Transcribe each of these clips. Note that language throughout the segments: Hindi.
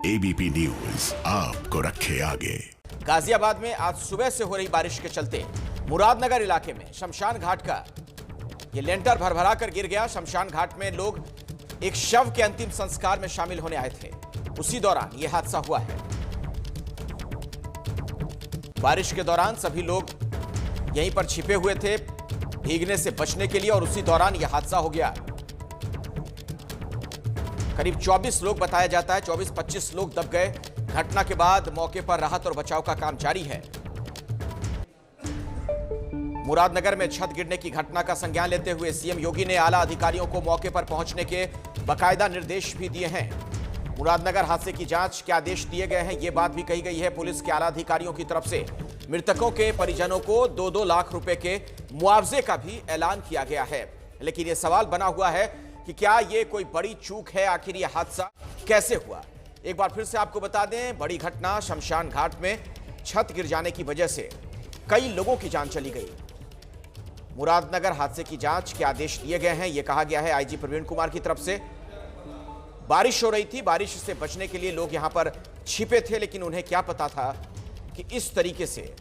एबीपी न्यूज आपको रखे आगे। गाजियाबाद में आज सुबह से हो रही बारिश के चलते मुरादनगर इलाके में शमशान घाट का ये लेंटर भरभरा कर गिर गया। शमशान घाट में लोग एक शव के अंतिम संस्कार में शामिल होने आए थे, उसी दौरान यह हादसा हुआ है। बारिश के दौरान सभी लोग यहीं पर छिपे हुए थे भीगने से बचने के लिए और उसी दौरान यह हादसा हो गया। करीब 24 लोग बताया जाता है, 24-25 लोग दब गए। घटना के बाद मौके पर राहत और बचाव का काम जारी है। मुरादनगर में छत गिरने की घटना का संज्ञान लेते हुए सीएम योगी ने आला अधिकारियों को मौके पर पहुंचने के बाकायदा निर्देश भी दिए हैं। मुरादनगर हादसे की जांच के आदेश दिए गए हैं, यह बात भी कही गई है पुलिस के आला अधिकारियों की तरफ से। मृतकों के परिजनों को 2-2 लाख रुपए के मुआवजे का भी ऐलान किया गया है। लेकिन यह सवाल बना हुआ है कि क्या यह कोई बड़ी चूक है, आखिर यह हादसा कैसे हुआ। एक बार फिर से आपको बता दें, बड़ी घटना शमशान घाट में छत गिर जाने की वजह से कई लोगों की जान चली गई। मुरादनगर हादसे की जांच के आदेश दिए गए हैं, यह कहा गया है आईजी प्रवीण कुमार की तरफ से। बारिश हो रही थी, बारिश से बचने के लिए लोग यहां पर छिपे थे, लेकिन उन्हें क्या पता था कि इस तरीके से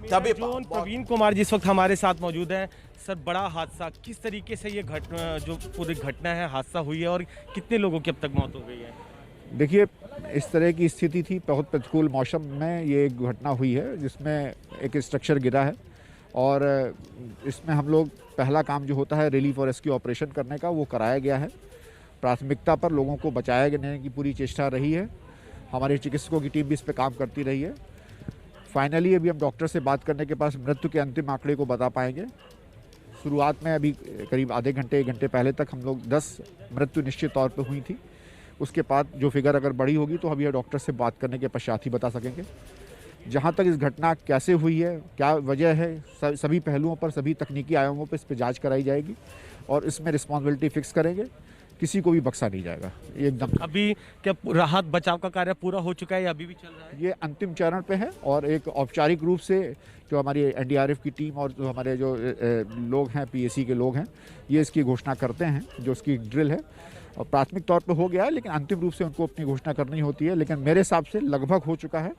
दबे। प्रवीण कुमार जी इस वक्त हमारे साथ मौजूद हैं। सर, बड़ा हादसा, किस तरीके से ये जो पूरी घटना है, हादसा हुई है और कितने लोगों की अब तक मौत हो गई है? देखिए, इस तरह की स्थिति थी, बहुत प्रतिकूल मौसम में ये एक घटना हुई है जिसमें एक स्ट्रक्चर गिरा है और इसमें हम लोग पहला काम जो होता है रिलीफ और रेस्क्यू ऑपरेशन करने का, वो कराया गया है। प्राथमिकता पर लोगों को बचाया जाने की पूरी चेष्टा रही है। हमारे चिकित्सकों की टीम भी इस पर काम करती रही है। फाइनली अभी हम डॉक्टर से बात करने के पास मृत्यु के अंतिम आंकड़े को बता पाएंगे। शुरुआत में अभी करीब आधे घंटे 1 घंटे पहले तक हम लोग 10 मृत्यु निश्चित तौर पर हुई थी। उसके बाद जो फिगर अगर बड़ी होगी तो अभी डॉक्टर से बात करने के पश्चात ही बता सकेंगे। जहाँ तक इस घटना कैसे हुई है, क्या वजह है, सभी पहलुओं पर, सभी तकनीकी आयामों पर इस पर जाँच कराई जाएगी और इसमें रिस्पॉन्सिबिलिटी फिक्स करेंगे। किसी को भी बख्शा नहीं जाएगा एकदम। अभी क्या राहत बचाव का कार्य पूरा हो चुका है या अभी भी चल रहा है? ये अंतिम चरण पे है और एक औपचारिक रूप से जो हमारी एनडीआरएफ की टीम और जो हमारे जो लोग हैं, पीएसी के लोग हैं, ये इसकी घोषणा करते हैं, जो इसकी ड्रिल है। और प्राथमिक तौर पे हो गया है, लेकिन अंतिम रूप से उनको अपनी घोषणा करनी होती है। लेकिन मेरे हिसाब से लगभग हो चुका है।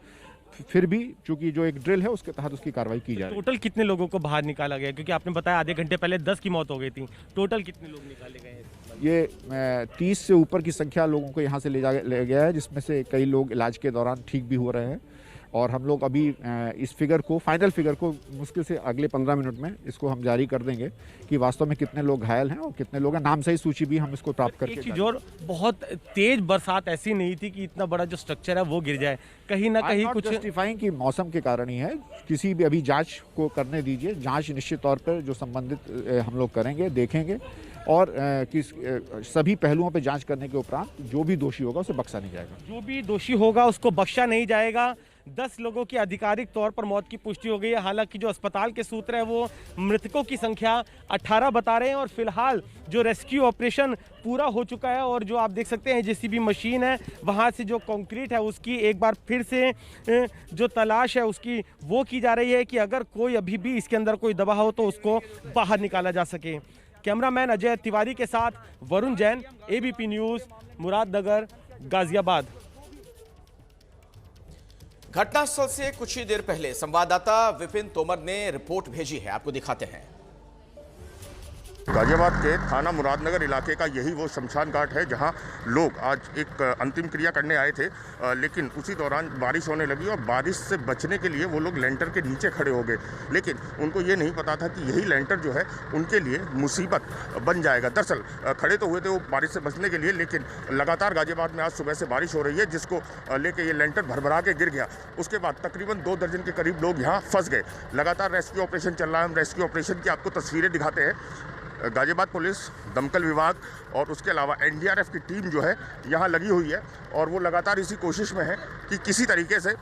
फिर भी चूंकि जो एक ड्रिल है उसके तहत उसकी कार्रवाई की जा रही है। टोटल कितने लोगों को बाहर निकाला गया? क्योंकि आपने बताया आधे घंटे पहले 10 की मौत हो गई थी, टोटल कितने लोग निकाले गए हैं? ये 30 से ऊपर की संख्या लोगों को यहाँ से ले गया है, जिसमें से कई लोग इलाज के दौरान ठीक भी हो रहे हैं। और हम लोग अभी इस फिगर को, फाइनल फिगर को मुश्किल से अगले 15 मिनट में इसको हम जारी कर देंगे कि वास्तव में कितने लोग घायल हैं और कितने लोग हैं। नाम सही सूची भी हम इसको प्राप्त करके। एक चीज और, बहुत तेज बरसात ऐसी नहीं थी कि इतना बड़ा जो स्ट्रक्चर है वो गिर जाए। कहीं ना कहीं कुछ जस्टिफाइंग की मौसम के कारण ही है। किसी भी अभी जांच को करने दीजिए। जांच निश्चित तौर पर जो संबंधित हम लोग करेंगे, देखेंगे और सभी पहलुओं पे जांच करने के उपरांत जो भी दोषी होगा उसे बख्शा नहीं जाएगा। जो भी दोषी होगा उसको बख्शा नहीं जाएगा। 10 लोगों की आधिकारिक तौर पर मौत की पुष्टि हो गई है। हालांकि जो अस्पताल के सूत्र है वो मृतकों की संख्या 18 बता रहे हैं और फिलहाल जो रेस्क्यू ऑपरेशन पूरा हो चुका है और जो आप देख सकते हैं जेसीबी मशीन है, वहां से जो कंक्रीट है उसकी एक बार फिर से जो तलाश है उसकी वो की जा रही है कि अगर कोई अभी भी इसके अंदर कोई दबा हो तो उसको बाहर निकाला जा सके। कैमरामैन अजय तिवारी के साथ वरुण जैन, एबीपी न्यूज़, मुरादनगर, गाजियाबाद। घटनास्थल से कुछ ही देर पहले संवाददाता विपिन तोमर ने रिपोर्ट भेजी है, आपको दिखाते हैं। गाजियाबाद के थाना मुरादनगर इलाके का यही वो शमशान घाट है जहां लोग आज एक अंतिम क्रिया करने आए थे, लेकिन उसी दौरान बारिश होने लगी और बारिश से बचने के लिए वो लोग लेंटर के नीचे खड़े हो गए। लेकिन उनको ये नहीं पता था कि यही लेंटर जो है उनके लिए मुसीबत बन जाएगा। दरअसल खड़े तो हुए थे वो बारिश से बचने के लिए, लेकिन लगातार गाजियाबाद में आज सुबह से बारिश हो रही है, जिसको लेके ये लेंटर भरभरा के गिर गया। उसके बाद तकरीबन 2 दर्जन के करीब लोग यहाँ फंस गए। लगातार रेस्क्यू ऑपरेशन चल रहा है। हम रेस्क्यू ऑपरेशन की आपको तस्वीरें दिखाते हैं। गाजियाबाद पुलिस, दमकल विभाग और उसके अलावा एनडीआरएफ की टीम जो है यहाँ लगी हुई है और वो लगातार इसी कोशिश में है कि किसी तरीके से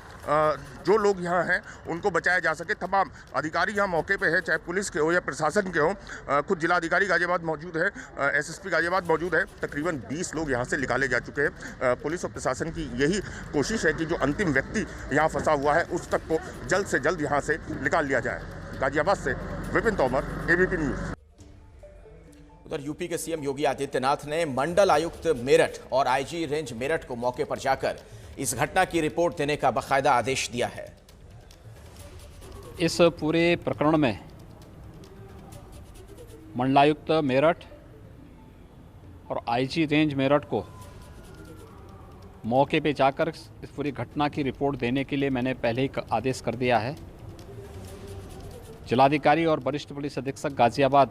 जो लोग यहाँ हैं उनको बचाया जा सके। तमाम अधिकारी यहाँ मौके पे है, चाहे पुलिस के हो या प्रशासन के हो। खुद जिलाधिकारी गाजियाबाद मौजूद है, एसएसपी गाजियाबाद मौजूद है। तकरीबन 20 लोग यहाँ से निकाले जा चुके हैं। पुलिस और प्रशासन की यही कोशिश है कि जो अंतिम व्यक्ति यहाँ फंसा हुआ है उस तक को जल्द से जल्द यहाँ से निकाल लिया जाए। गाजियाबाद से विपिन तोमर, एबीपी न्यूज़। उधर यूपी के सीएम योगी आदित्यनाथ ने मंडल आयुक्त मेरठ और आईजी रेंज मेरठ को मौके पर जाकर इस घटना की रिपोर्ट देने का बाकायदा आदेश दिया है। इस पूरे प्रकरण में मंडलायुक्त मेरठ और आईजी रेंज मेरठ को मौके पे जाकर इस पूरी घटना की रिपोर्ट देने के लिए मैंने पहले ही आदेश कर दिया है। जिलाधिकारी और वरिष्ठ पुलिस अधीक्षक गाजियाबाद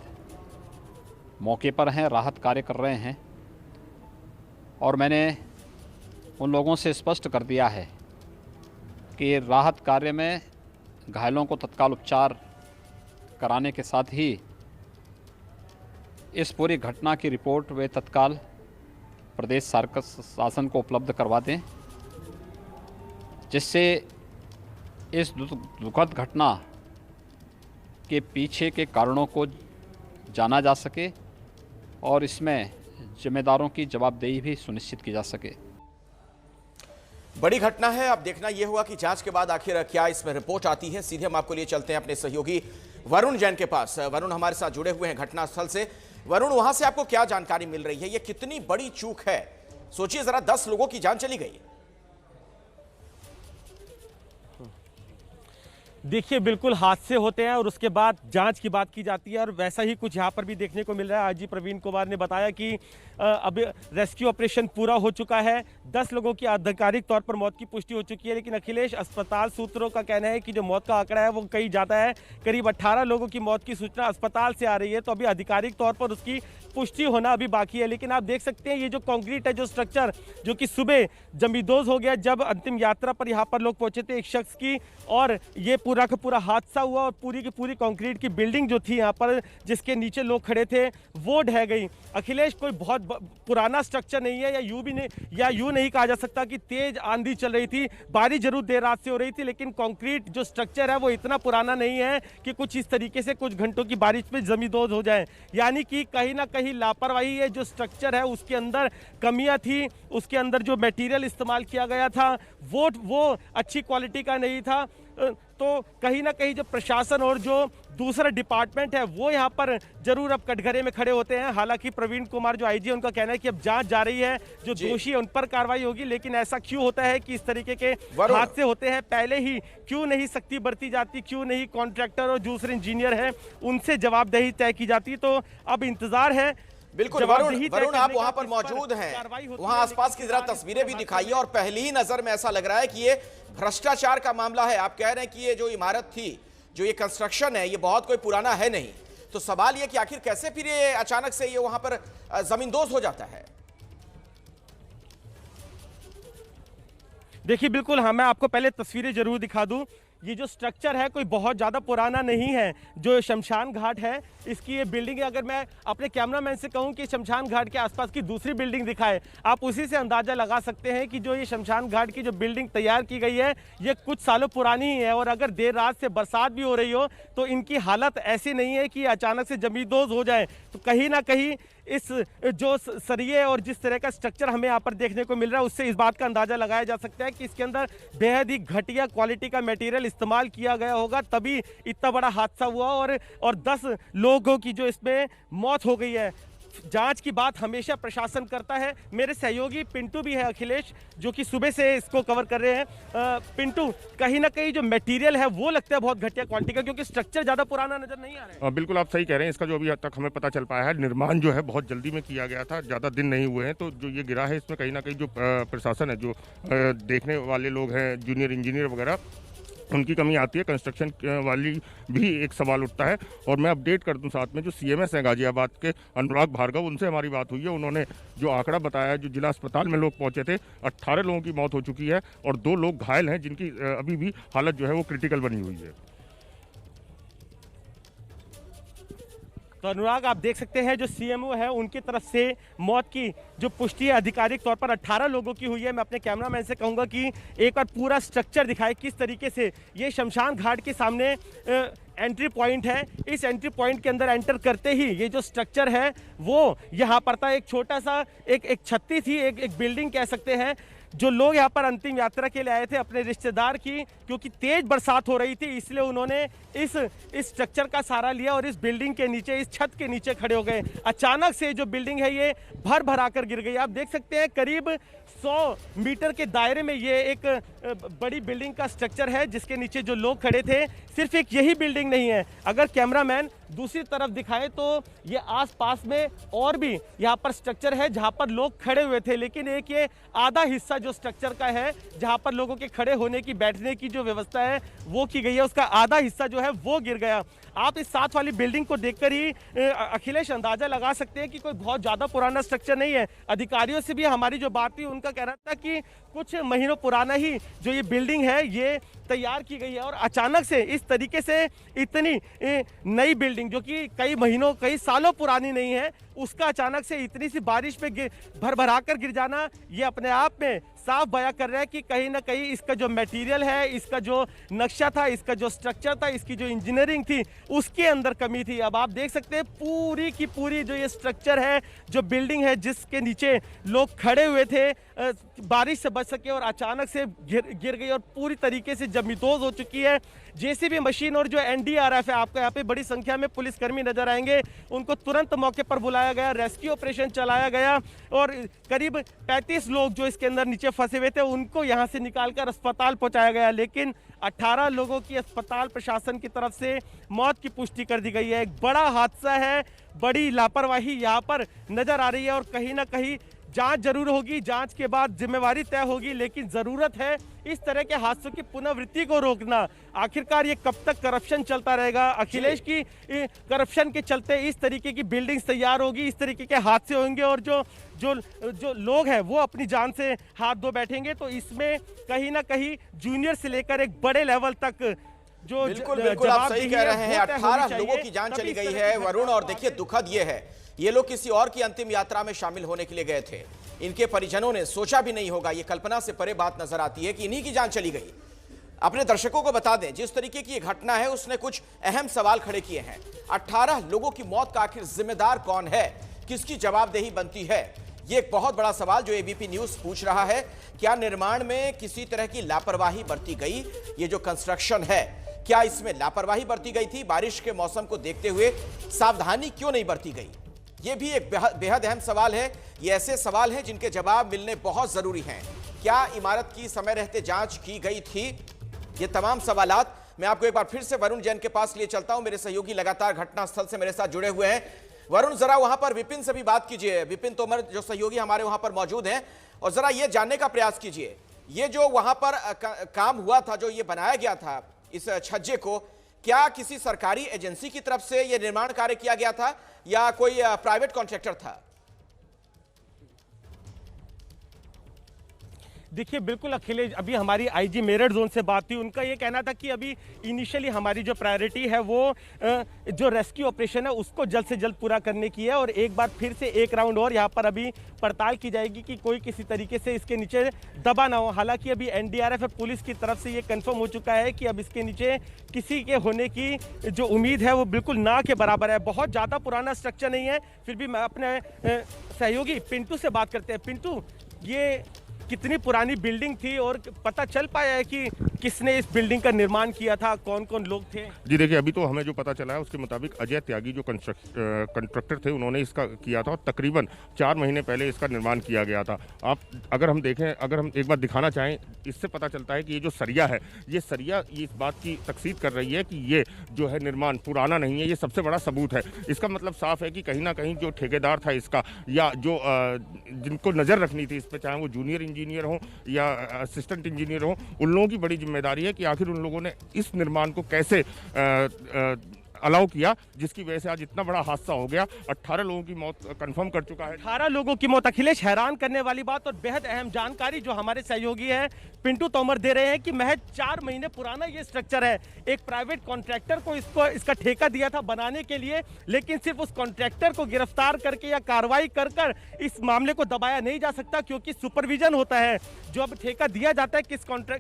मौके पर हैं, राहत कार्य कर रहे हैं और मैंने उन लोगों से स्पष्ट कर दिया है कि राहत कार्य में घायलों को तत्काल उपचार कराने के साथ ही इस पूरी घटना की रिपोर्ट वे तत्काल प्रदेश शासन को उपलब्ध करवा दें, जिससे इस दुखद घटना के पीछे के कारणों को जाना जा सके और इसमें जिम्मेदारों की जवाबदेही भी सुनिश्चित की जा सके। बड़ी घटना है। अब देखना यह होगा कि जांच के बाद आखिर क्या इसमें रिपोर्ट आती है। सीधे हम आपको लिए चलते हैं अपने सहयोगी वरुण जैन के पास। वरुण हमारे साथ जुड़े हुए हैं घटनास्थल से। वरुण, वहां से आपको क्या जानकारी मिल रही है? यह कितनी बड़ी चूक है? सोचिए जरा, 10 लोगों की जान चली गई। देखिए, बिल्कुल हादसे होते हैं और उसके बाद जांच की बात की जाती है और वैसा ही कुछ यहाँ पर भी देखने को मिल रहा है। आईजी प्रवीण कुमार ने बताया कि अब रेस्क्यू ऑपरेशन पूरा हो चुका है। 10 लोगों की आधिकारिक तौर पर मौत की पुष्टि हो चुकी है, लेकिन अखिलेश, अस्पताल सूत्रों का कहना है कि जो मौत का आंकड़ा है वो कहीं ज़्यादा है। करीब 18 लोगों की मौत की सूचना अस्पताल से आ रही है, तो अभी आधिकारिक तौर पर उसकी पुष्टि होना अभी बाकी है। लेकिन आप देख सकते हैं ये जो कंक्रीट है, जो स्ट्रक्चर जो कि सुबह जमींदोज हो गया जब अंतिम यात्रा पर यहाँ पर लोग पहुंचे थे एक शख्स की, और ये पूरा का पूरा हादसा हुआ और पूरी की पूरी कंक्रीट की बिल्डिंग जो थी यहाँ पर जिसके नीचे लोग खड़े थे वो ढह गई। अखिलेश, कोई बहुत पुराना स्ट्रक्चर नहीं है, या यूं नहीं कहा जा सकता कि तेज आंधी चल रही थी। बारिश जरूर देर रात से हो रही थी, लेकिन कंक्रीट जो स्ट्रक्चर है वो इतना पुराना नहीं है कि कुछ इस तरीके से कुछ घंटों की बारिश में जमींदोज हो जाए। यानी कि कहीं ना कहीं लापरवाही है। जो स्ट्रक्चर है उसके अंदर कमियां थी, उसके अंदर जो मटेरियल इस्तेमाल किया गया था वो अच्छी क्वालिटी का नहीं था। तो कहीं ना कहीं जो प्रशासन और जो दूसरा डिपार्टमेंट है वो यहाँ पर जरूर अब कटघरे में खड़े होते हैं। हालांकि प्रवीण कुमार जो आईजी, उनका कहना है कि अब जांच जा रही है, जो दोषी है उन पर कार्रवाई होगी। लेकिन ऐसा क्यों होता है कि इस तरीके के हादसे होते हैं? पहले ही क्यों नहीं सख्ती बरती जाती? क्यों नहीं कॉन्ट्रैक्टर और दूसरे इंजीनियर हैं उनसे जवाबदेही तय की जाती? तो अब इंतजार है। बिल्कुल वरुण, आप वहां पर मौजूद हैं, वहां आसपास की जरा तस्वीरें भी दिखाइए। और पहली ही नजर में ऐसा लग रहा है कि ये भ्रष्टाचार का मामला है। आप कह रहे हैं कि ये जो इमारत थी, जो ये कंस्ट्रक्शन है, ये बहुत कोई पुराना है नहीं। तो सवाल ये कि आखिर कैसे फिर ये अचानक से ये वहां पर जमींदोज हो जाता है? देखिए, बिल्कुल हाँ, मैं आपको पहले तस्वीरें जरूर दिखा दूं। ये जो स्ट्रक्चर है कोई बहुत ज़्यादा पुराना नहीं है। जो शमशान घाट है इसकी ये बिल्डिंग है। अगर मैं अपने कैमरामैन से कहूं कि शमशान घाट के आसपास की दूसरी बिल्डिंग दिखाए, आप उसी से अंदाज़ा लगा सकते हैं कि जो ये शमशान घाट की जो बिल्डिंग तैयार की गई है ये कुछ सालों पुरानी ही है। और अगर देर रात से बरसात भी हो रही हो तो इनकी हालत ऐसी नहीं है कि अचानक से जमींदोज हो जाए। तो कहीं ना कहीं इस जो सरिये और जिस तरह का स्ट्रक्चर हमें यहाँ पर देखने को मिल रहा है उससे इस बात का अंदाज़ा लगाया जा सकता है कि इसके अंदर बेहद ही घटिया क्वालिटी का मटेरियल इस्तेमाल किया गया होगा, तभी इतना बड़ा हादसा हुआ और 10 लोगों की जो इसमें मौत हो गई है। जांच की बात हमेशा प्रशासन करता है। मेरे सहयोगी पिंटू भी है अखिलेश, जो कि सुबह से इसको कवर कर रहे हैं। पिंटू, कहीं ना कहीं जो मटेरियल है वो लगता है बहुत घटिया क्वालिटी का, क्योंकि स्ट्रक्चर ज़्यादा पुराना नजर नहीं आ रहा है। बिल्कुल आप सही कह रहे हैं। इसका जो अभी तक हमें पता चल पाया है, निर्माण जो है बहुत जल्दी में किया गया था, ज़्यादा दिन नहीं हुए हैं। तो जो ये गिरा है इसमें कहीं ना कहीं जो प्रशासन है, जो देखने वाले लोग हैं, जूनियर इंजीनियर वगैरह, उनकी कमी आती है। कंस्ट्रक्शन वाली भी एक सवाल उठता है। और मैं अपडेट कर दूं साथ में, जो CMS हैं गाजियाबाद के, अनुराग भार्गव, उनसे हमारी बात हुई है। उन्होंने जो आंकड़ा बताया, जो जिला अस्पताल में लोग पहुंचे थे, 18 लोगों की मौत हो चुकी है और 2 लोग घायल हैं जिनकी अभी भी हालत जो है वो क्रिटिकल बनी हुई है। तो अनुराग, आप देख सकते हैं जो CMO है उनकी तरफ से मौत की जो पुष्टि है आधिकारिक तौर पर 18 लोगों की हुई है। मैं अपने कैमरामैन से कहूंगा कि एक बार पूरा स्ट्रक्चर दिखाए, किस तरीके से ये शमशान घाट के सामने एंट्री पॉइंट है। इस एंट्री पॉइंट के अंदर एंटर करते ही ये जो स्ट्रक्चर है वो यहाँ पर था। एक छोटा सा एक छत्ती थी, एक बिल्डिंग कह सकते हैं। जो लोग यहाँ पर अंतिम यात्रा के लिए आए थे अपने रिश्तेदार की, क्योंकि तेज बरसात हो रही थी इसलिए उन्होंने इस स्ट्रक्चर का सहारा लिया और इस बिल्डिंग के नीचे, इस छत के नीचे खड़े हो गए। अचानक से जो बिल्डिंग है ये भर भरा कर गिर गई। आप देख सकते हैं करीब 100 मीटर के दायरे में ये एक बड़ी बिल्डिंग का स्ट्रक्चर है जिसके नीचे जो लोग खड़े थे। सिर्फ एक यही बिल्डिंग नहीं है, अगर कैमरामैन दूसरी तरफ दिखाए तो ये आसपास में और भी यहाँ पर स्ट्रक्चर है जहाँ पर लोग खड़े हुए थे, लेकिन एक ये आधा हिस्सा जो स्ट्रक्चर का है जहाँ पर लोगों के खड़े होने की, बैठने की जो व्यवस्था है वो की गई है, उसका आधा हिस्सा जो है वो गिर गया। आप इस साथ वाली बिल्डिंग को देखकर ही अखिलेश अंदाजा लगा सकते हैं कि कोई बहुत ज़्यादा पुराना स्ट्रक्चर नहीं है। अधिकारियों से भी हमारी जो बात थी उनका कहना था कि कुछ महीनों पुराना ही जो ये बिल्डिंग है ये तैयार की गई है और अचानक से इस तरीके से इतनी नई बिल्डिंग जो कि कई महीनों, कई सालों पुरानी नहीं है, उसका अचानक से इतनी सी बारिश पे भर कर गिर जाना, ये अपने आप में साफ बयां कर रहा है कि कहीं ना कहीं इसका जो मटेरियल है, इसका जो नक्शा था, इसका जो स्ट्रक्चर था, इसकी जो इंजीनियरिंग थी, उसके अंदर कमी थी। अब आप देख सकते हैं पूरी की पूरी जो ये स्ट्रक्चर है, जो बिल्डिंग है जिसके नीचे लोग खड़े हुए थे, बारिश से बच सके और अचानक से गिर गई और पूरी तरीके से जमींदोज हो चुकी है। जेसीबी मशीन और जो एनडीआरएफ है, आपको यहाँ पे बड़ी संख्या में पुलिसकर्मी नजर आएंगे, उनको तुरंत मौके पर बुलाया गया, रेस्क्यू ऑपरेशन चलाया गया और करीब 35 लोग जो इसके अंदर नीचे फंसे हुए थे उनको यहाँ से निकालकर अस्पताल पहुँचाया गया, लेकिन 18 लोगों की अस्पताल प्रशासन की तरफ से मौत की पुष्टि कर दी गई है। एक बड़ा हादसा है, बड़ी लापरवाही यहाँ पर नजर आ रही है और कहीं ना कहीं जांच जरूर होगी, जांच के बाद जिम्मेवारी तय होगी, लेकिन जरूरत है इस तरह के हादसों की पुनरावृत्ति को रोकना। आखिरकार ये कब तक करप्शन चलता रहेगा? अखिलेश की करप्शन के चलते इस तरीके की बिल्डिंग्स तैयार होगी, इस तरीके के हादसे होंगे और जो लोग हैं वो अपनी जान से हाथ धो बैठेंगे। तो इसमें कहीं ना कहीं जूनियर से लेकर एक बड़े लेवल तक जो बिल्कुल आप सही कह रहे हैं, 18 लोगों की जान चली गई है वरुण। और देखिए दुखद ये है, ये लोग किसी और की अंतिम यात्रा में शामिल होने के लिए गए थे, इनके परिजनों ने सोचा भी नहीं होगा, ये कल्पना से परे बात नजर आती है कि इन्हीं की जान चली गई। अपने दर्शकों को बता दें, जिस तरीके की ये घटना है उसने कुछ अहम सवाल खड़े किए हैं। 18 लोगों की मौत का आखिर जिम्मेदार कौन है, किसकी जवाबदेही बनती है, ये एक बहुत बड़ा सवाल जो एबीपी न्यूज पूछ रहा है। क्या निर्माण में किसी तरह की लापरवाही बरती गई? ये जो कंस्ट्रक्शन है, क्या इसमें लापरवाही बरती गई थी? बारिश के मौसम को देखते हुए सावधानी क्यों नहीं बरती गई? ये भी एक बेहद अहम सवाल है। ये ऐसे सवाल हैं जिनके जवाब मिलने बहुत जरूरी हैं। क्या इमारत की समय रहते जांच की गई थी? ये तमाम सवालात मैं आपको एक बार फिर से वरुण जैन के पास लिए चलता हूं। मेरे सहयोगी लगातार घटनास्थल से मेरे साथ जुड़े हुए हैं। वरुण, जरा वहां पर विपिन से भी बात कीजिए। विपिन तोमर जो सहयोगी हमारे वहां पर मौजूद हैं, और जरा ये जानने का प्रयास कीजिए, ये जो वहां पर काम हुआ था, जो ये बनाया गया था इस छज्जे को, क्या किसी सरकारी एजेंसी की तरफ से यह निर्माण कार्य किया गया था या कोई प्राइवेट कॉन्ट्रैक्टर था? देखिए बिल्कुल अखिलेश, अभी हमारी आईजी मेरठ जोन से बात थी, उनका ये कहना था कि अभी इनिशियली हमारी जो प्रायोरिटी है वो जो रेस्क्यू ऑपरेशन है उसको जल्द से जल्द पूरा करने की है और एक बार फिर से एक राउंड और यहाँ पर अभी पड़ताल की जाएगी कि कोई किसी तरीके से इसके नीचे दबा ना हो। हालांकि अभी एनडीआरएफ और पुलिस की तरफ से ये कंफर्म हो चुका है कि अब इसके नीचे किसी के होने की जो उम्मीद है वो बिल्कुल ना के बराबर है। बहुत ज़्यादा पुराना स्ट्रक्चर नहीं है, फिर भी मैं अपने सहयोगी पिंटू से बात करते हैं। पिंटू, ये कितनी पुरानी बिल्डिंग थी और पता चल पाया है कि किसने इस बिल्डिंग का निर्माण किया था, कौन कौन लोग थे? जी देखिए, अभी तो हमें जो पता चला है उसके मुताबिक अजय त्यागी जो कंस्ट्रक्टर थे उन्होंने इसका किया था और तकरीबन 4 महीने पहले इसका निर्माण किया गया था। अगर हम देखें, अगर हम एक बार दिखाना चाहें, इससे पता चलता है कि ये जो सरिया है, ये सरिया ये इस बात की तकसीद कर रही है कि ये जो है निर्माण पुराना नहीं है। ये सबसे बड़ा सबूत है। इसका मतलब साफ है कि कहीं ना कहीं जो ठेकेदार था इसका, या जो जिनको नज़र रखनी थी इस पर, चाहे वो जूनियर इंजीनियर हो या असिस्टेंट इंजीनियर हो, उन लोगों की बड़ी जिम्मेदारी है कि आखिर उन लोगों ने इस निर्माण को कैसे अलाउ किया, जिसकी वजह से आज इतना बड़ा हादसा हो गया। 18 लोगों की मौत कंफर्म कर चुका है। 18 लोगों की मौत। अखिलेश, हैरान करने वाली बात और बेहद अहम जानकारी जो हमारे सहयोगी हैं पिंटू तोमर दे रहे हैं कि महज 4 महीने पुराना ये स्ट्रक्चर है। एक प्राइवेट कॉन्ट्रैक्टर को इसका ठेका दिया था बनाने के लिए, लेकिन सिर्फ उस कॉन्ट्रैक्टर को गिरफ्तार करके या कार्रवाई कर इस मामले को दबाया नहीं जा सकता, क्योंकि सुपरविजन होता है। जो अब ठेका दिया जाता है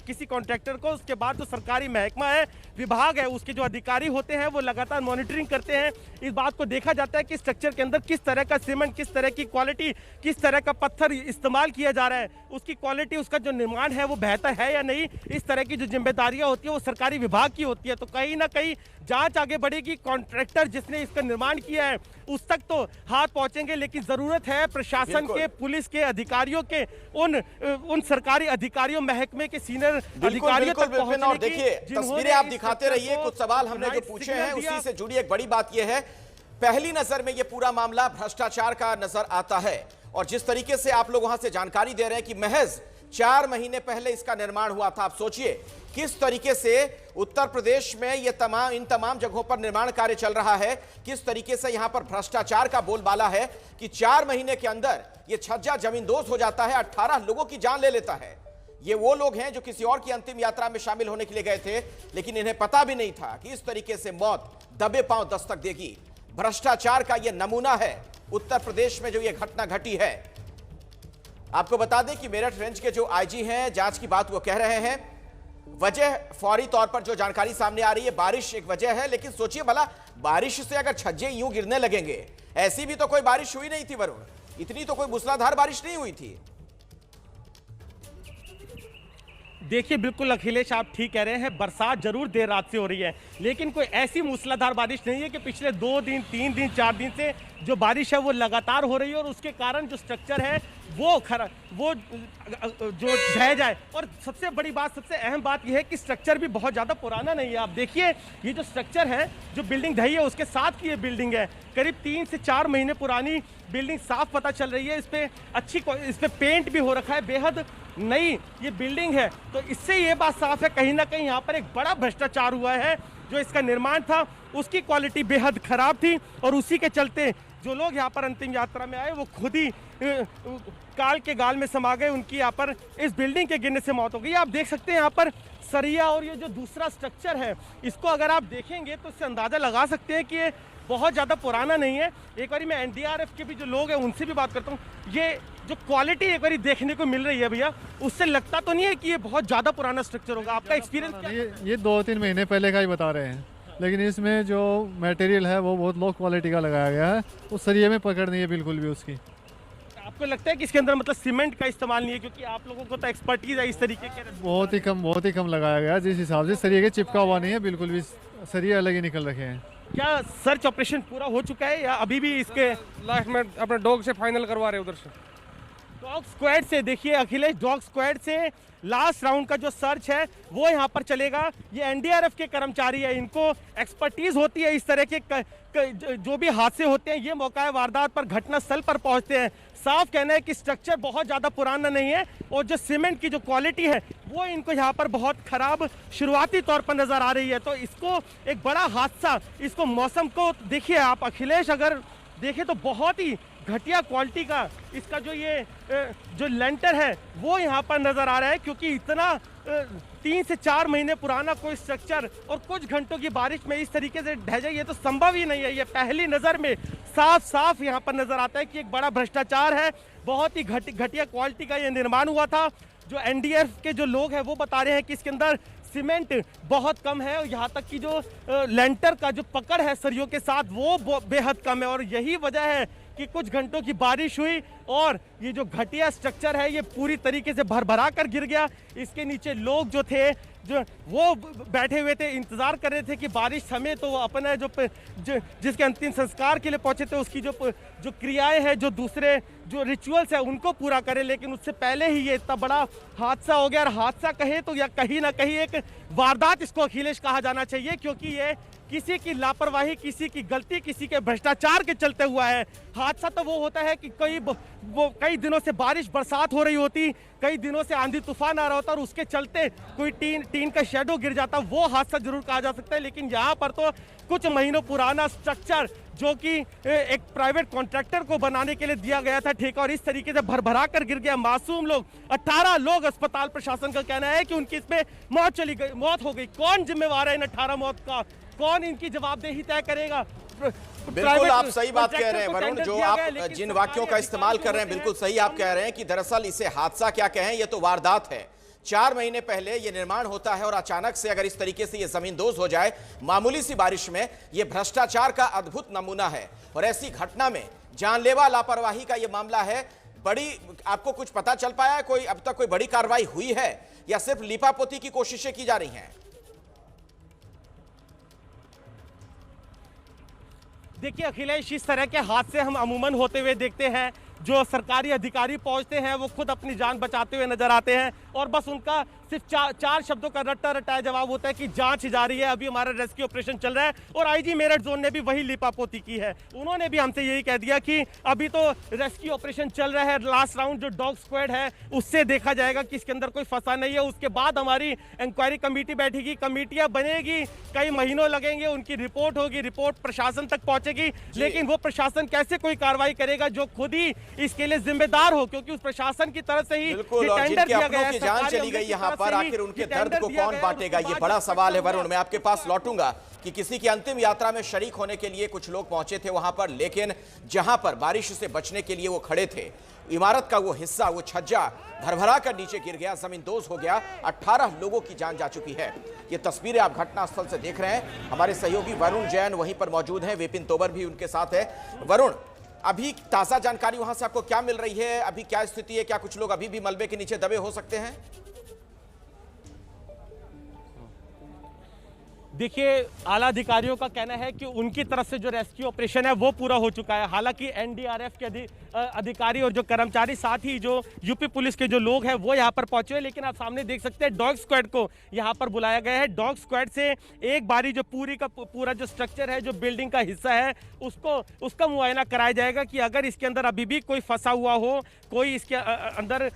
किसी कॉन्ट्रैक्टर को, उसके बाद जो सरकारी महकमा है, विभाग है, उसके जो अधिकारी होते हैं वो लगातार लगातार मॉनिटरिंग करते हैं, इस बात को देखा जाता है कि स्ट्रक्चर के अंदर किस तरह का सीमेंट, किस तरह की क्वालिटी, किस तरह का पत्थर इस्तेमाल किया जा रहा है, उसकी क्वालिटी, उसका जो निर्माण है वो बेहतर है या नहीं। इस तरह की जो जिम्मेदारियां होती है वो सरकारी विभाग की होती है। तो कहीं ना कहीं जांच आगे बढ़ेगी, कॉन्ट्रैक्टर जिसने इसका निर्माण किया है उस तक तो हाथ पहुंचेंगे, लेकिन जरूरत है प्रशासन के, पुलिस के अधिकारियों के, उन सरकारी अधिकारियों, महकमे के सीनियर अधिकारियों तक पहुंचने और की। देखिए तस्वीरें आप दिखाते रहिए। कुछ सवाल हमने जो पूछे हैं उसी से जुड़ी एक बड़ी बात यह है, पहली नजर में यह पूरा मामला भ्रष्टाचार का नजर आता है और जिस तरीके से आप लोग वहां से जानकारी दे रहे हैं कि महज 4 महीने पहले इसका निर्माण हुआ था। आप सोचिए किस तरीके से उत्तर प्रदेश में इन तमाम जगहों पर निर्माण कार्य चल रहा है, किस तरीके से यहां पर भ्रष्टाचार का बोलबाला है कि 4 महीने के अंदर यह छज्जा जमींदोज हो जाता है, 18 लोगों की जान ले लेता है। ये वो लोग हैं जो किसी और की अंतिम यात्रा में शामिल होने के लिए गए थे, लेकिन इन्हें पता भी नहीं था कि इस तरीके से मौत दबे पांव दस्तक देगी। भ्रष्टाचार का यह नमूना है उत्तर प्रदेश में जो यह घटना घटी है। आपको बता दें कि मेरठ रेंज के जो आईजी हैं, जांच की बात वो कह रहे हैं। वजह फौरी तौर पर जो जानकारी सामने आ रही है, बारिश एक वजह है, लेकिन सोचिए भला बारिश से अगर छज्जे यूं गिरने लगेंगे, ऐसी भी तो कोई बारिश हुई नहीं थी वरुण, इतनी तो कोई मूसलाधार बारिश नहीं हुई थी। देखिए बिल्कुल अखिलेश, आप ठीक कह रहे हैं, बरसात जरूर देर रात से हो रही है, लेकिन कोई ऐसी मूसलाधार बारिश नहीं है कि पिछले 2 दिन, 3 दिन, 4 दिन से जो बारिश है वो लगातार हो रही है और उसके कारण जो स्ट्रक्चर है वो जो ढह जाए। और सबसे बड़ी बात, सबसे अहम बात यह है कि स्ट्रक्चर भी बहुत ज़्यादा पुराना नहीं है। आप देखिए ये जो स्ट्रक्चर है, जो बिल्डिंग ढही है उसके साथ की ये बिल्डिंग है, करीब 3 से 4 महीने पुरानी बिल्डिंग साफ पता चल रही है। इस पे पेंट भी हो रखा है, बेहद नई ये बिल्डिंग है। तो इससे ये बात साफ है कहीं ना कहीं यहाँ पर एक बड़ा भ्रष्टाचार हुआ है। जो इसका निर्माण था उसकी क्वालिटी बेहद खराब थी और उसी के चलते जो लोग यहाँ पर अंतिम यात्रा में आए वो खुद ही काल के गाल में समा गए, उनकी यहाँ पर इस बिल्डिंग के गिरने से मौत हो गई। आप देख सकते हैं यहाँ पर सरिया और ये जो दूसरा स्ट्रक्चर है, इसको अगर आप देखेंगे तो इससे अंदाज़ा लगा सकते हैं कि ये बहुत ज़्यादा पुराना नहीं है। एक बारी मैं एनडीआरएफ के भी जो लोग हैं उनसे भी बात करता हूँ, ये जो क्वालिटी एक बारी देखने को मिल रही है भैया, उससे लगता तो नहीं है कि ये बहुत ज़्यादा पुराना स्ट्रक्चर होगा। आपका एक्सपीरियंस क्या? ये 2-3 महीने पहले का ही बता रहे हैं, लेकिन इसमें जो मटेरियल है वो बहुत लो क्वालिटी का लगाया गया है, उस सरिये में पकड़ नहीं है बिल्कुल भी उसकी। आपको लगता है कि इसके अंदर मतलब सीमेंट का इस्तेमाल नहीं है, क्योंकि आप लोगों को तो एक्सपर्टीज है इस तरीके के? बहुत ही कम लगाया गया है, जिस हिसाब से सरिये के चिपका हुआ नहीं है बिल्कुल भी, सरिये अलग ही निकल रखे हैं। क्या सर्च ऑपरेशन पूरा हो चुका है या अभी भी इसके लास्ट में अपने डॉग से फाइनल करवा रहे हैं? उधर से डॉग स्क्वाड से, देखिए अखिलेश, डॉग स्क्वाड से लास्ट राउंड का जो सर्च है वो यहाँ पर चलेगा। ये एनडीआरएफ के कर्मचारी है, इनको एक्सपर्टीज होती है इस तरह के जो भी हादसे होते हैं, ये मौका वारदात पर घटना स्थल पर पहुंचते हैं। साफ कहना है कि स्ट्रक्चर बहुत ज़्यादा पुराना नहीं है और जो सीमेंट की जो क्वालिटी है वो इनको यहाँ पर बहुत खराब शुरुआती तौर पर नज़र आ रही है। तो इसको एक बड़ा हादसा, इसको मौसम को देखिए आप अखिलेश, अगर देखें तो बहुत ही घटिया क्वालिटी का इसका जो लेंटर है वो यहाँ पर नज़र आ रहा है, क्योंकि इतना 3 से 4 महीने पुराना कोई स्ट्रक्चर और कुछ घंटों की बारिश में इस तरीके से ढह जाए, ये तो संभव ही नहीं है। ये पहली नज़र में साफ यहाँ पर नज़र आता है कि एक बड़ा भ्रष्टाचार है, बहुत ही घटिया क्वालिटी का ये निर्माण हुआ था। जो एनडीआरएफ के जो लोग हैं वो बता रहे हैं कि इसके अंदर सीमेंट बहुत कम है और यहाँ तक कि जो लेंटर का जो पकड़ है सरियों के साथ वो बेहद कम है, और यही वजह है कि कुछ घंटों की बारिश हुई और ये जो घटिया स्ट्रक्चर है ये पूरी तरीके से भरभरा कर गिर गया। इसके नीचे लोग जो थे जो वो बैठे हुए थे, इंतज़ार कर रहे थे कि बारिश थमे तो वो अपने जो जिसके अंतिम संस्कार के लिए पहुंचे थे उसकी जो क्रियाएं हैं, जो दूसरे जो रिचुअल्स है उनको पूरा करें, लेकिन उससे पहले ही ये इतना बड़ा हादसा हो गया। और हादसा कहे तो या कहीं ना कहीं एक वारदात इसको अखिलेश कहा जाना चाहिए, क्योंकि ये किसी की लापरवाही, किसी की गलती, किसी के भ्रष्टाचार के चलते हुआ है। हादसा तो वो होता है कि कई दिनों से बारिश बरसात हो रही होती, कई दिनों से आंधी तूफान आ रहा होता और उसके चलते कोई टीन का शेडो गिर जाता, वो हादसा जरूर कहा जा सकता है। लेकिन यहाँ पर तो कुछ महीनों पुराना स्ट्रक्चर जो कि एक प्राइवेट कॉन्ट्रैक्टर को बनाने के लिए दिया गया था ठेका, और इस तरीके से भरभरा कर गिर गया। मासूम लोग, 18 लोग अस्पताल, प्रशासन का कहना है कि उनकी इसमें मौत हो गई। कौन जिम्मेवार है इन 18 मौत का? कौन इनकी जवाबदेही तय करेगा? बिल्कुल आप सही बात कह रहे हैं वरुण, जो आप जिन वाक्यों का इस्तेमाल कर रहे हैं बिल्कुल सही आप कह रहे हैं कि दरअसल इसे हादसा क्या कहें, ये तो वारदात है। 4 महीने पहले यह निर्माण होता है और अचानक से अगर इस तरीके से यह जमींदोज हो जाए मामूली सी बारिश में, यह भ्रष्टाचार का अद्भुत नमूना है। और ऐसी घटना में जानलेवा लापरवाही का यह मामला है। बड़ी आपको कुछ पता चल पाया है, कोई अब तक कोई बड़ी कार्रवाई हुई है या सिर्फ लीपापोती की कोशिशें की जा रही हैं? देखिए अखिलेश, इस तरह के हादसे हम अमूमन होते हुए देखते हैं। जो सरकारी अधिकारी पहुंचते हैं वो खुद अपनी जान बचाते हुए नजर आते हैं और बस उनका सिर्फ चार शब्दों का रट्टा रटाया जवाब होता है कि जांच जारी है, अभी हमारा रेस्क्यू ऑपरेशन चल रहा है। और आईजी मेरठ जोन ने भी वही लिपापोती की है। उन्होंने भी हमसे यही कह दिया कि अभी तो रेस्क्यू ऑपरेशन चल रहा है, लास्ट राउंड जो डॉग स्क्वाड है उससे देखा जाएगा कि इसके अंदर कोई फंसा नहीं है। उसके बाद हमारी इंक्वायरी कमेटी बैठेगी, कमेटियां बनेगी, कई महीनों लगेंगे, उनकी रिपोर्ट होगी, रिपोर्ट प्रशासन तक पहुंचेगी। लेकिन वो प्रशासन कैसे कोई कार्रवाई करेगा जो खुद ही इसके लिए जिम्मेदार हो, क्योंकि उस प्रशासन की तरफ से ही टेंडर दिया गया है। जान चली गई यहाँ पर, आखिर उनके दर्द को कौन बांटेगा, ये बड़ा सवाल है। वरुण, मैं आपके पास लौटूंगा कि किसी की अंतिम यात्रा में शरीक होने के लिए कुछ लोग पहुंचे थे वहां पर, लेकिन जहां पर बारिश से बचने के लिए वो खड़े थे, इमारत का वो हिस्सा, वो छज्जा भरभरा कर नीचे गिर गया, जमींदोज हो गया। 18 लोगों की जान जा चुकी है। ये तस्वीरें आप घटनास्थल से देख रहे हैं। हमारे सहयोगी वरुण जैन वहीं पर मौजूद हैं, विपिन तोमर भी उनके साथ है। वरुण, अभी ताजा जानकारी वहां से आपको क्या मिल रही है? अभी क्या स्थिति है? क्या कुछ लोग अभी भी मलबे के नीचे दबे हो सकते हैं? देखिए, आला अधिकारियों का कहना है कि उनकी तरफ से जो रेस्क्यू ऑपरेशन है वो पूरा हो चुका है। हालांकि एनडीआरएफ के अधिकारी और जो कर्मचारी, साथ ही जो यूपी पुलिस के जो लोग हैं वो यहाँ पर पहुंचे हैं। लेकिन आप सामने देख सकते हैं डॉग स्क्वाड को यहाँ पर बुलाया गया है। डॉग स्क्वाड से एक बारी जो पूरा जो स्ट्रक्चर है, जो बिल्डिंग का हिस्सा है, उसका मुआयना कराया जाएगा कि अगर इसके अंदर अभी भी कोई फंसा हुआ हो, कोई इसके अंदर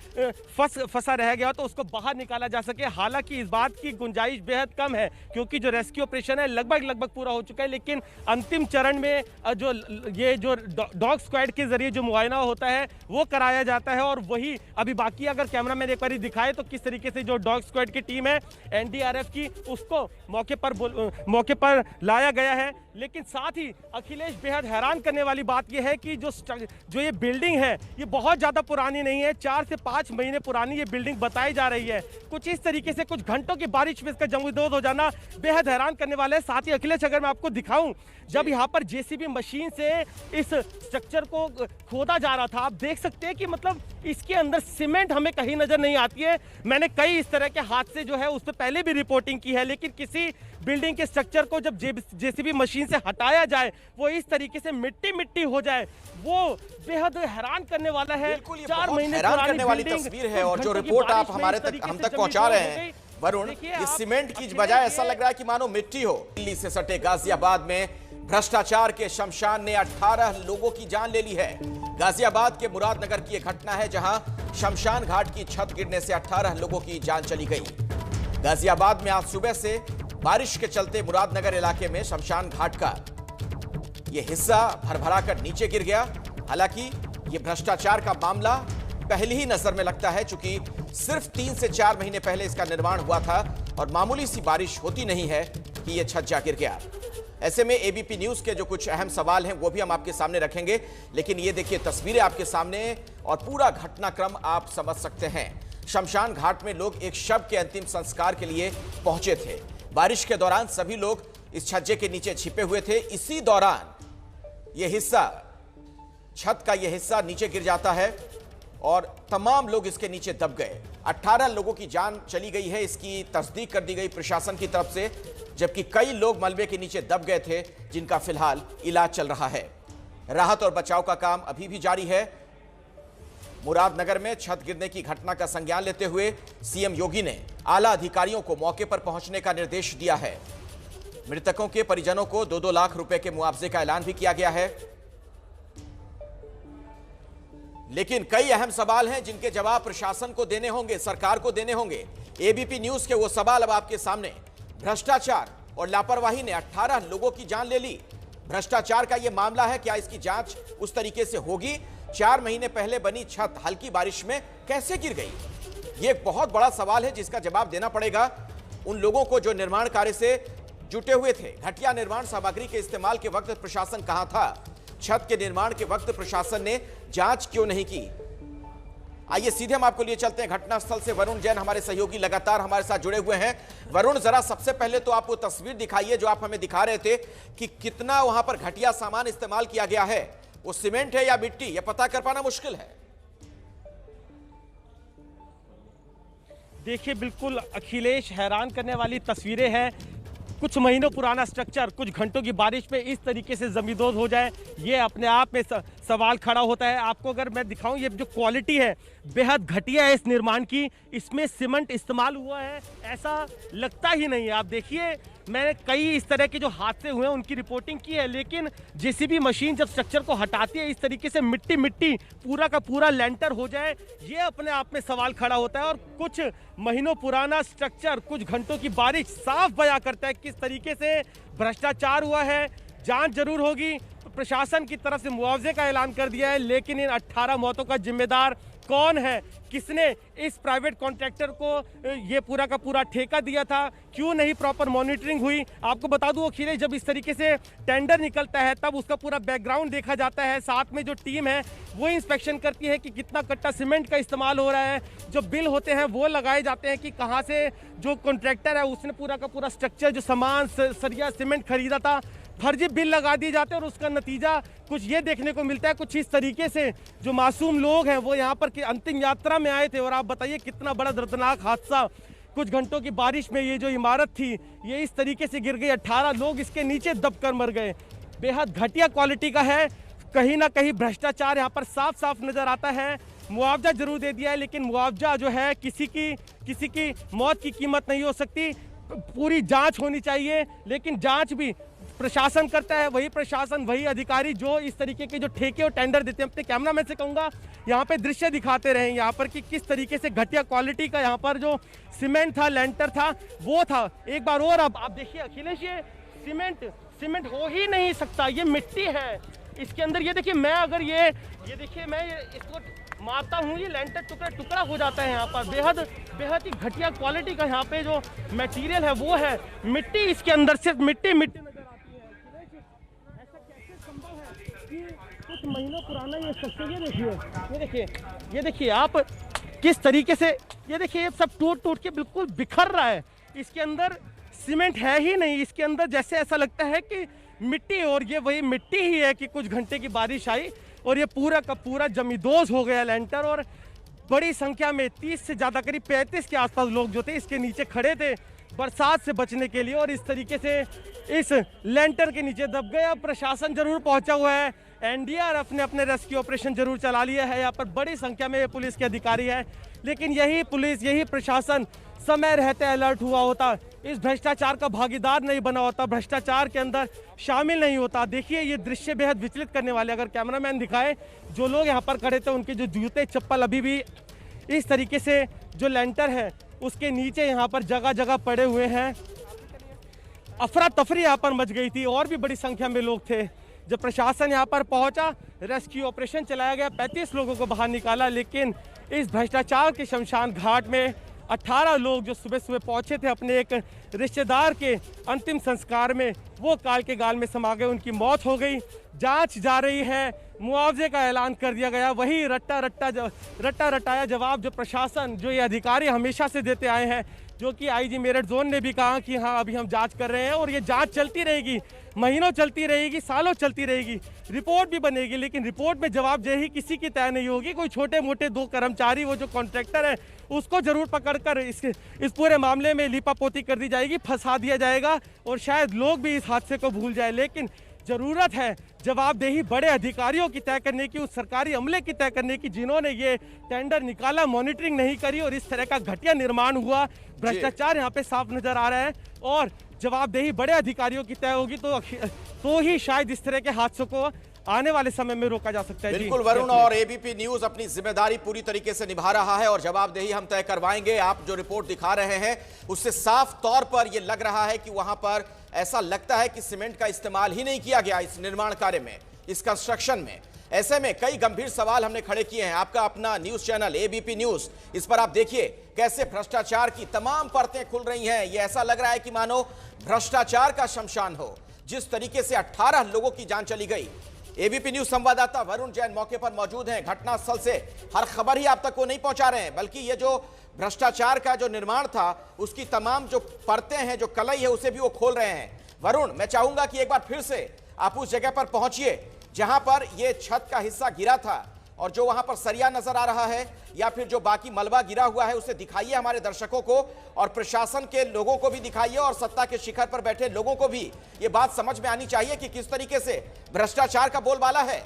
फंसा रह गया तो उसको बाहर निकाला जा सके। हालांकि इस बात की गुंजाइश बेहद कम है क्योंकि जो रेस्क्यू ऑपरेशन है लगभग पूरा हो चुका है। लेकिन अंतिम चरण में जो डॉग स्क्वाड के जरिए जो मुआयना होता है वो कराया जाता है और वही अभी बाकी। अगर कैमरामैन एक बार दिखाए तो किस तरीके से जो डॉग स्क्वाड की टीम है एनडीआरएफ की, उसको मौके पर लाया गया है। लेकिन साथ ही अखिलेश, बेहद हैरान करने वाली बात यह है कि जो ये बिल्डिंग है ये बहुत ज्यादा पुरानी नहीं है, 4 से 5 महीने पुरानी ये बिल्डिंग बताई जा रही है। कुछ इस तरीके से कुछ घंटों की बारिश में इसका जमींदोज हो जाना बेहद हैरान करने वाला है। साथ ही अखिलेश, अगर मैं आपको दिखाऊं, जब यहाँ पर जेसीबी मशीन से इस स्ट्रक्चर को खोदा जा रहा था, आप देख सकते हैं कि मतलब इसके अंदर सीमेंट हमें कहीं नजर नहीं आती है। मैंने कई इस तरह के हादसे जो है उस पर पहले भी रिपोर्टिंग की है, लेकिन किसी बिल्डिंग के स्ट्रक्चर को जब जेसीबी मशीन से हटाया जाए, वो इस तरीके से मिट्टी हो जाए, वो बेहद हैरान करने वाला है। 4 महीने हैरान करने वाली तस्वीर है। और जो रिपोर्ट आप हम तक पहुंचा रहे हैं वरुण, इस सीमेंट की बजाय ऐसा लग रहा है कि मानो मिट्टी हो। दिल्ली से सटे गाजियाबाद में भ्रष्टाचार के शमशान ने 18 लोगों की जान ले ली है। गाजियाबाद के मुरादनगर की यह घटना है जहां शमशान घाट की छत गिरने से 18 लोगों की जान चली गई। गाजियाबाद में आज सुबह से बारिश के चलते मुरादनगर इलाके में शमशान घाट का यह हिस्सा भरभरा कर नीचे गिर गया। हालांकि यह भ्रष्टाचार का मामला पहली ही नजर में लगता है, चूंकि सिर्फ 3 से 4 महीने पहले इसका निर्माण हुआ था और मामूली सी बारिश होती नहीं है कि यह छज्जा गिर गया। ऐसे में एबीपी न्यूज के जो कुछ अहम सवाल हैं वो भी हम आपके सामने रखेंगे, लेकिन ये देखिए तस्वीरें आपके सामने और पूरा घटनाक्रम आप समझ सकते हैं। शमशान घाट में लोग एक शव के अंतिम संस्कार के लिए पहुंचे थे। बारिश के दौरान सभी लोग इस छज्जे के नीचे छिपे हुए थे। इसी दौरान यह हिस्सा, छत का यह हिस्सा नीचे गिर जाता है और तमाम लोग इसके नीचे दब गए। 18 लोगों की जान चली गई है, इसकी तस्दीक कर दी गई प्रशासन की तरफ से, जबकि कई लोग मलबे के नीचे दब गए थे जिनका फिलहाल इलाज चल रहा है। राहत और बचाव का काम अभी भी जारी है। मुरादनगर में छत गिरने की घटना का संज्ञान लेते हुए सीएम योगी ने आला अधिकारियों को मौके पर पहुंचने का निर्देश दिया है। मृतकों के परिजनों को 2-2 लाख रुपए के मुआवजे का ऐलान भी किया गया है। लेकिन कई अहम सवाल हैं जिनके जवाब प्रशासन को देने होंगे, सरकार को देने होंगे। एबीपी न्यूज के वो सवाल अब आपके सामने। भ्रष्टाचार और लापरवाही ने 18 लोगों की जान ले ली। भ्रष्टाचार का यह मामला है, क्या इसकी जांच उस तरीके से होगी? 4 महीने पहले बनी छत हल्की बारिश में कैसे गिर गई? यह एक बहुत बड़ा सवाल है जिसका जवाब देना पड़ेगा उन लोगों को जो निर्माण कार्य से जुटे हुए थे। घटिया निर्माण सामग्री के इस्तेमाल के वक्त प्रशासन कहां था? छत के निर्माण के वक्त प्रशासन ने जांच क्यों नहीं की? आइए सीधे हम आपको लिए चलते हैं घटनास्थल से। वरुण जैन हमारे सहयोगी लगातार हमारे साथ जुड़े हुए हैं। वरुण, जरा सबसे पहले तो आप वो तस्वीर दिखाइए जो आप हमें दिखा रहे थे कि कितना वहां पर घटिया सामान इस्तेमाल किया गया है। वो सीमेंट है या मिट्टी, यह पता कर पाना मुश्किल है। देखिए, बिल्कुल अखिलेश, हैरान करने वाली तस्वीरें हैं। कुछ महीनों पुराना स्ट्रक्चर कुछ घंटों की बारिश में इस तरीके से जमींदोज हो जाए, ये अपने आप में सवाल खड़ा होता है। आपको अगर मैं दिखाऊं, ये जो क्वालिटी है बेहद घटिया है इस निर्माण की। इसमें सीमेंट इस्तेमाल हुआ है ऐसा लगता ही नहीं है। आप देखिए, मैंने कई इस तरह के जो हादसे हुए हैं उनकी रिपोर्टिंग की है, लेकिन जेसीबी मशीन जब स्ट्रक्चर को हटाती है इस तरीके से मिट्टी मिट्टी पूरा का पूरा लेंटर हो जाए, ये अपने आप में सवाल खड़ा होता है। और कुछ महीनों पुराना स्ट्रक्चर कुछ घंटों की बारिश साफ बयां करता है किस तरीके से भ्रष्टाचार हुआ है। जांच जरूर होगी। प्रशासन की तरफ से मुआवजे का ऐलान कर दिया है, लेकिन इन 18 मौतों का जिम्मेदार कौन है? किसने इस प्राइवेट कॉन्ट्रैक्टर को ये पूरा का पूरा ठेका दिया था? क्यों नहीं प्रॉपर मॉनिटरिंग हुई? आपको बता दूं अखिलेश, जब इस तरीके से टेंडर निकलता है तब उसका पूरा बैकग्राउंड देखा जाता है। साथ में जो टीम है वो इंस्पेक्शन करती है कि कितना कट्टा सीमेंट का इस्तेमाल हो रहा है। जो बिल होते हैं वो लगाए जाते हैं कि कहाँ से जो कॉन्ट्रैक्टर है उसने पूरा का पूरा स्ट्रक्चर, जो सामान सरिया सीमेंट खरीदा था, फर्जी बिल लगा दिए जाते हैं। और उसका नतीजा कुछ ये देखने को मिलता है कुछ इस तरीके से। जो मासूम लोग हैं वो यहाँ पर अंतिम यात्रा में आए थे, और आप बताइए कितना बड़ा दर्दनाक हादसा। कुछ घंटों की बारिश में ये जो इमारत थी ये इस तरीके से गिर गई, 18 लोग इसके नीचे दबकर मर गए। बेहद घटिया क्वालिटी का है। कहीं ना कहीं भ्रष्टाचार यहाँ पर साफ साफ नजर आता है। मुआवजा जरूर दे दिया है, लेकिन मुआवजा जो है किसी की मौत की कीमत नहीं हो सकती। पूरी जांच होनी चाहिए, लेकिन जांच भी प्रशासन करता है, वही प्रशासन, वही अधिकारी जो इस तरीके के जो ठेके और टेंडर देते हैं। अपने कैमरामैन से कहूँगा यहाँ पे दृश्य दिखाते रहे यहाँ पर कि किस तरीके से घटिया क्वालिटी का यहाँ पर जो सीमेंट था, लेंटर था, वो था। एक बार और अब आप देखिए अखिलेश, ये सीमेंट हो ही नहीं सकता, ये मिट्टी है इसके अंदर। ये देखिए, मैं अगर ये देखिए, मैं इसको मारता हूँ, ये लेंटर टुकड़ा हो जाता है यहाँ पर। बेहद ही घटिया क्वालिटी का यहाँ पे जो मटेरियल है वो है मिट्टी। इसके अंदर सिर्फ मिट्टी नजर आती है। ऐसा कैसे संभव है कि कुछ महीनों पुराना ये स्ट्रक्चर, ये देखिए आप किस तरीके से, ये देखिए सब टूट के बिल्कुल बिखर रहा है। इसके अंदर सीमेंट है ही नहीं, इसके अंदर जैसे ऐसा लगता है कि मिट्टी, और ये वही मिट्टी ही है कि कुछ घंटे की बारिश आई और ये पूरा का पूरा जमींदोज हो गया लेंटर। और बड़ी संख्या में 30 से ज़्यादा, करीब 35 के आसपास लोग जो थे इसके नीचे खड़े थे बरसात से बचने के लिए, और इस तरीके से इस लेंटर के नीचे दब गए। अब प्रशासन जरूर पहुंचा हुआ है, एनडीआरएफ ने अपने रेस्क्यू ऑपरेशन जरूर चला लिया है। यहाँ पर बड़ी संख्या में पुलिस के अधिकारी हैं, लेकिन यही पुलिस, यही प्रशासन समय रहते अलर्ट हुआ होता, इस भ्रष्टाचार का भागीदार नहीं बना होता, भ्रष्टाचार के अंदर शामिल नहीं होता। देखिए, ये दृश्य बेहद विचलित करने वाले। अगर कैमरामैन दिखाए, जो लोग यहाँ पर खड़े थे उनके जो जूते चप्पल अभी भी इस तरीके से जो लेंटर है उसके नीचे यहाँ पर जगह जगह पड़े हुए हैं। अफरा तफरी यहाँ पर मच गई थी, और भी बड़ी संख्या में लोग थे। जब प्रशासन यहाँ पर पहुंचा, रेस्क्यू ऑपरेशन चलाया गया, 35 लोगों को बाहर निकाला, लेकिन इस भ्रष्टाचार के शमशान घाट में 18 लोग जो सुबह सुबह पहुंचे थे अपने एक रिश्तेदार के अंतिम संस्कार में, वो काल के गाल में समा गए, उनकी मौत हो गई। जांच जा रही है, मुआवजे का ऐलान कर दिया गया। वही रट्टा रटाया जवाब जो प्रशासन, जो ये अधिकारी हमेशा से देते आए हैं, जो कि आईजी मेरठ जोन ने भी कहा कि हाँ अभी हम जांच कर रहे हैं और ये जांच चलती रहेगी, महीनों चलती रहेगी, सालों चलती रहेगी, रिपोर्ट भी बनेगी, लेकिन रिपोर्ट में जवाबदेही किसी की तय नहीं होगी। कोई छोटे मोटे 2 कर्मचारी, वो जो कॉन्ट्रैक्टर है, उसको जरूर पकड़कर इस पूरे मामले में लीपापोती कर दी जाएगी, फंसा दिया जाएगा, और शायद लोग भी इस हादसे को भूल जाए। लेकिन जरूरत है जवाबदेही बड़े अधिकारियों की तय करने की, उस सरकारी अमले की तय करने की जिन्होंने ये टेंडर निकाला, मॉनिटरिंग नहीं करी और इस तरह का घटिया निर्माण हुआ। भ्रष्टाचार यहाँ पे साफ नजर आ रहा है, और जवाबदेही बड़े अधिकारियों की तय होगी तो ही शायद इस तरह के हादसों को आने वाले समय में रोका जा सकता है। बिल्कुल वरुण, और एबीपी न्यूज अपनी जिम्मेदारी पूरी तरीके से निभा रहा है और जवाबदेही हम तय करवाएंगे। आप जो रिपोर्ट दिखा रहे हैं उससे साफ तौर पर यह लग रहा है कि वहां पर ऐसा लगता है कि सीमेंट का इस्तेमाल ही नहीं किया गया इस निर्माण कार्य में, इस कंस्ट्रक्शन में। ऐसे में कई गंभीर सवाल हमने खड़े किए हैं। आपका अपना न्यूज चैनल एबीपी न्यूज, इस पर आप देखिए कैसे भ्रष्टाचार की तमाम परतें खुल रही हैं। यह ऐसा लग रहा है कि मानो भ्रष्टाचार का शमशान हो। जिस तरीके से 18 लोगों की जान चली गई, एबीपी न्यूज संवाददाता वरुण जैन मौके पर मौजूद हैं। घटनास्थल से हर खबर ही आप तक को नहीं पहुंचा रहे हैं, बल्कि ये जो भ्रष्टाचार का जो निर्माण था उसकी तमाम जो परतें हैं, जो कलई है, उसे भी वो खोल रहे हैं। वरुण, मैं चाहूंगा कि एक बार फिर से आप उस जगह पर पहुंचिए जहां पर यह छत का हिस्सा गिरा था, और जो वहां पर सरिया नजर आ रहा है या फिर जो बाकी मलबा गिरा हुआ है उसे दिखाइए हमारे दर्शकों को, और प्रशासन के लोगों को भी दिखाइए, और सत्ता के शिखर पर बैठे लोगों को भी ये बात समझ में आनी चाहिए कि किस तरीके से भ्रष्टाचार का बोलबाला है।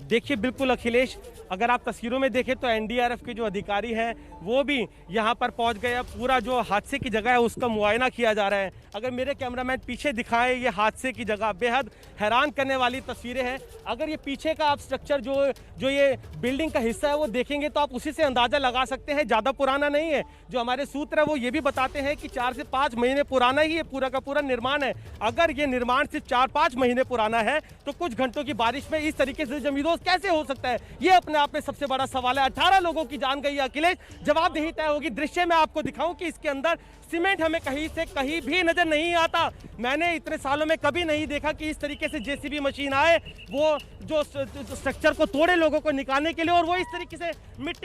देखिए, बिल्कुल अखिलेश, अगर आप तस्वीरों में देखें तो एनडीआरएफ के जो अधिकारी हैं वो भी यहाँ पर पहुँच गए। पूरा जो हादसे की जगह है उसका मुआयना किया जा रहा है। अगर मेरे कैमरामैन पीछे दिखाएं, ये हादसे की जगह बेहद हैरान करने वाली तस्वीरें हैं। अगर ये पीछे का आप स्ट्रक्चर जो ये बिल्डिंग का हिस्सा है वो देखेंगे तो आप उसी से अंदाज़ा लगा सकते हैं, ज़्यादा पुराना नहीं है। जो हमारे सूत्र है वो ये भी बताते हैं कि 4 से 5 महीने पुराना ही ये पूरा का पूरा निर्माण है। अगर ये निर्माण सिर्फ 4-5 महीने पुराना है तो कुछ घंटों की बारिश में इस तरीके से जमींदोज कैसे हो सकता है, ये अपने आप में सबसे बड़ा सवाल है। 18 लोगों की जान गई है अखिलेश, जवाबदेही तय होगी। दृश्य में आपको दिखाऊं कि इसके अंदर सीमेंट हमें कहीं से कहीं भी नजर नहीं आता। मैंने इतने सालों में कभी नहीं देखा कि इस तरीके से जेसीबी मशीन आए, वो जो स्ट्रक्चर को तोड़े लोगों को निकालने के लिए, और वो इस तरीके से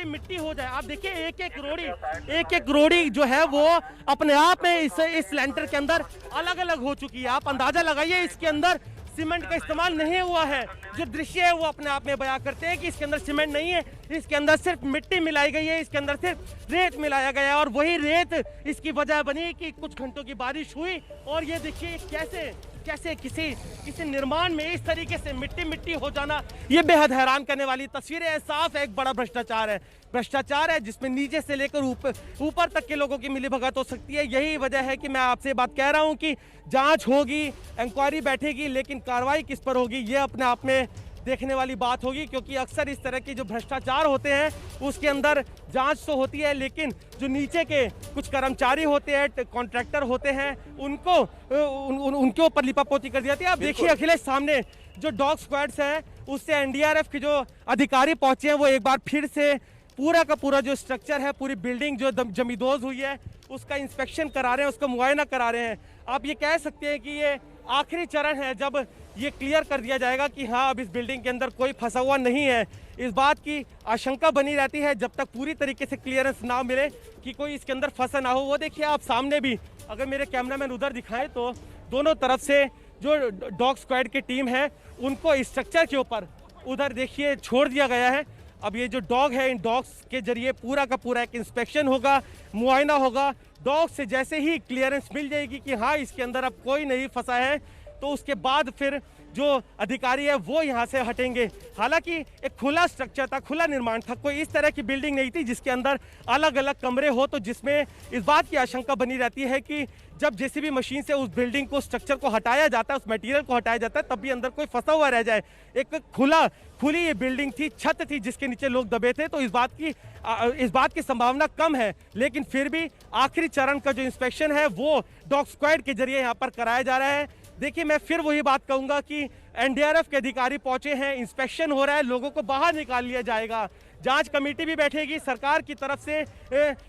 मिट्टी हो जाए। आप देखिए, एक एक रोड़ी जो है वो अपने आप में इस लेंटर के अंदर अलग अलग हो चुकी है। आप अंदाजा लगाइए, इसके अंदर सीमेंट का इस्तेमाल नहीं हुआ है। जो दृश्य है वो अपने आप में बयां करते हैं कि इसके अंदर सीमेंट नहीं है, इसके अंदर सिर्फ मिट्टी मिलाई गई है, इसके अंदर सिर्फ रेत मिलाया गया है। और वही रेत इसकी वजह बनी कि कुछ घंटों की बारिश हुई, और ये देखिए कैसे किसी निर्माण में इस तरीके से मिट्टी हो जाना, ये बेहद हैरान करने वाली तस्वीरें है। साफ एक बड़ा भ्रष्टाचार है जिसमें नीचे से लेकर ऊपर तक के लोगों की मिलीभगत हो सकती है। यही वजह है कि मैं आपसे बात कह रहा हूं कि जांच होगी, इंक्वायरी बैठेगी, लेकिन कार्रवाई किस पर होगी ये अपने आप में देखने वाली बात होगी। क्योंकि अक्सर इस तरह के जो भ्रष्टाचार होते हैं उसके अंदर जांच तो होती है, लेकिन जो नीचे के कुछ कर्मचारी होते हैं, कॉन्ट्रैक्टर होते हैं, उनके ऊपर लिपापोती कर दी जाती है। आप देखिए अखिलेश, सामने जो डॉग स्क्वाड्स हैं उससे एनडीआरएफ के जो अधिकारी पहुंचे हैं वो एक बार फिर से पूरा का पूरा जो स्ट्रक्चर है, पूरी बिल्डिंग जो जमींदोज हुई है उसका इंस्पेक्शन करा रहे हैं, उसका मुआयना करा रहे हैं। आप ये कह सकते हैं कि ये आखिरी चरण है जब ये क्लियर कर दिया जाएगा कि हाँ, अब इस बिल्डिंग के अंदर कोई फंसा हुआ नहीं है। इस बात की आशंका बनी रहती है जब तक पूरी तरीके से क्लियरेंस ना मिले कि कोई इसके अंदर फंसा ना हो। वो देखिए, आप सामने भी अगर मेरे कैमरामैन उधर दिखाएं तो दोनों तरफ से जो डॉग स्क्वाड की टीम है उनको इस स्ट्रक्चर के ऊपर उधर देखिए छोड़ दिया गया है। अब ये जो डॉग है, इन डॉग्स के जरिए पूरा का पूरा एक इंस्पेक्शन होगा, मुआयना होगा। डॉग से जैसे ही क्लियरेंस मिल जाएगी कि हाँ, इसके अंदर अब कोई नहीं फंसा है, तो उसके बाद फिर जो अधिकारी है वो यहाँ से हटेंगे। हालांकि एक खुला स्ट्रक्चर था, खुला निर्माण था, कोई इस तरह की बिल्डिंग नहीं थी जिसके अंदर अलग अलग कमरे हो, तो जिसमें इस बात की आशंका बनी रहती है कि जब जेसीबी मशीन से उस बिल्डिंग को, स्ट्रक्चर को हटाया जाता है, उस मटेरियल को हटाया जाता है, तब भी अंदर कोई फंसा हुआ रह जाए। एक खुली ये बिल्डिंग थी, छत थी जिसके नीचे लोग दबे थे, तो इस बात की संभावना कम है। लेकिन फिर भी आखिरी चरण का जो इंस्पेक्शन है वो डॉग स्क्वाड के जरिए यहाँ पर कराया जा रहा है। देखिए, मैं फिर वही बात कहूंगा कि एनडीआरएफ के अधिकारी पहुंचे हैं, इंस्पेक्शन हो रहा है, लोगों को बाहर निकाल लिया जाएगा, जांच कमेटी भी बैठेगी, सरकार की तरफ से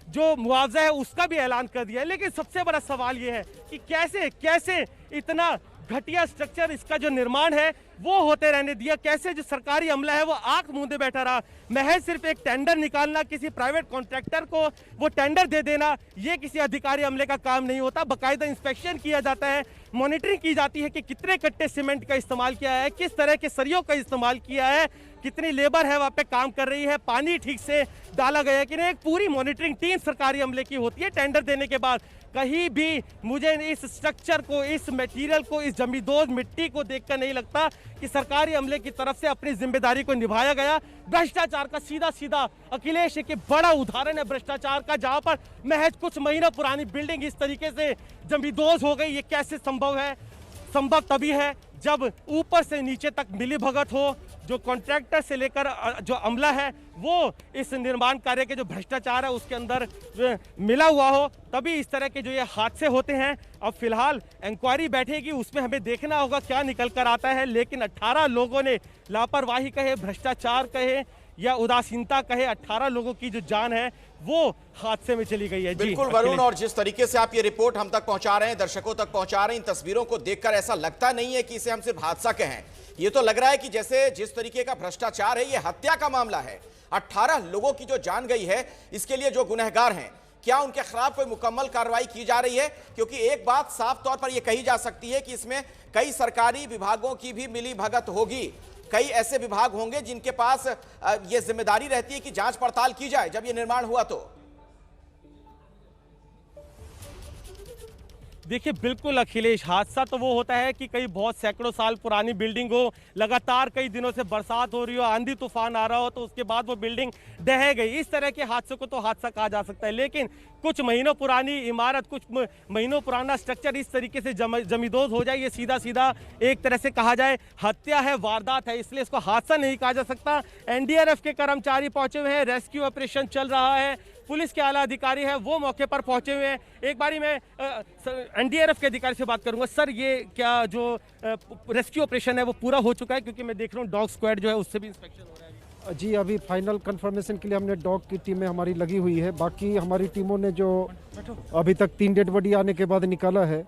जो मुआवजा है उसका भी ऐलान कर दिया है। लेकिन सबसे बड़ा सवाल ये है कि कैसे इतना घटिया स्ट्रक्चर, इसका जो निर्माण है वो होते रहने दिया, कैसे जो सरकारी अमला है वो आंख मूंदे बैठा रहा। महज सिर्फ एक टेंडर निकालना, किसी प्राइवेट कॉन्ट्रैक्टर को वो टेंडर दे देना, ये किसी अधिकारी अमले का काम नहीं होता। बाकायदा इंस्पेक्शन किया जाता है, मॉनिटरिंग की जाती है कि कितने कट्टे सीमेंट का इस्तेमाल किया है, किस तरह के सरियों का इस्तेमाल किया है, कितनी लेबर है वहाँ पे काम कर रही है, पानी ठीक से डाला गया है कि नहीं। एक पूरी मॉनिटरिंग टीम सरकारी अमले की होती है टेंडर देने के बाद। कहीं भी मुझे इस स्ट्रक्चर को, इस मटेरियल को, इस जमींदोज मिट्टी को देखकर नहीं लगता कि सरकारी अमले की तरफ से अपनी जिम्मेदारी को निभाया गया। भ्रष्टाचार का सीधा अखिलेश एक बड़ा उदाहरण है भ्रष्टाचार का, जहां पर महज कुछ महीना पुरानी बिल्डिंग इस तरीके से जमींदोज हो गई। ये कैसे संभव है? संभव तभी है जब ऊपर से नीचे तक मिलीभगत हो, जो कॉन्ट्रैक्टर से लेकर जो अमला है वो इस निर्माण कार्य के जो भ्रष्टाचार है उसके अंदर मिला हुआ हो, तभी इस तरह के जो ये हादसे होते हैं। अब फिलहाल इंक्वायरी बैठेगी, उसमें हमें देखना होगा क्या निकल कर आता है। लेकिन 18 लोगों ने लापरवाही कहे, भ्रष्टाचार कहे या उदासीनता कहे 18 लोगों की जो जान है वो हादसे में चली गई है। जी बिल्कुल वरुण, और जिस तरीके से आप ये रिपोर्ट हम तक पहुंचा रहे हैं, दर्शकों तक पहुंचा रहे हैं, इन तस्वीरों को देखकर ऐसा लगता नहीं है कि इसे हम सिर्फ हादसा कहें। ये तो लग रहा है कि जैसे जिस तरीके का भ्रष्टाचार है, ये हत्या का मामला है। 18 लोगों की जो जान गई है, इसके लिए जो गुनहगार हैं, क्या उनके खिलाफ कोई मुकम्मल कार्रवाई की जा रही है? क्योंकि एक बात साफ तौर पर यह कही जा सकती है कि इसमें कई सरकारी विभागों की भी मिली भगत होगी। कई ऐसे विभाग होंगे जिनके पास यह जिम्मेदारी रहती है कि जांच पड़ताल की जाए जब यह निर्माण हुआ तो। देखिए बिल्कुल अखिलेश, हादसा तो वो होता है कि कई बहुत सैकड़ों साल पुरानी बिल्डिंग हो, लगातार कई दिनों से बरसात हो रही हो, आंधी तूफान आ रहा हो, तो उसके बाद वो बिल्डिंग ढह गई। इस तरह के हादसों को तो हादसा कहा जा सकता है। लेकिन कुछ महीनों पुरानी इमारत, कुछ महीनों पुराना स्ट्रक्चर इस तरीके से जमींदोज हो जाए, ये सीधा सीधा एक तरह से कहा जाए हत्या है, वारदात है, इसलिए इसको हादसा नहीं कहा जा सकता। एनडीआरएफ के कर्मचारी पहुंचे हुए हैं, रेस्क्यू ऑपरेशन चल रहा है, पुलिस के आला अधिकारी है वो मौके पर पहुंचे हुए हैं। एक बारी मैं एनडीआरएफ के अधिकारी से बात करूंगा। सर, ये क्या जो रेस्क्यू ऑपरेशन है वो पूरा हो चुका है? क्योंकि मैं देख रहा हूँ डॉग स्क्वाड जो है उससे भी इंस्पेक्शन हो रहा है। जी, अभी फाइनल कंफर्मेशन के लिए हमने डॉग की टीमें हमारी लगी हुई है। बाकी हमारी टीमों ने जो अभी तक 3 डेड बॉडी आने के बाद निकाला है,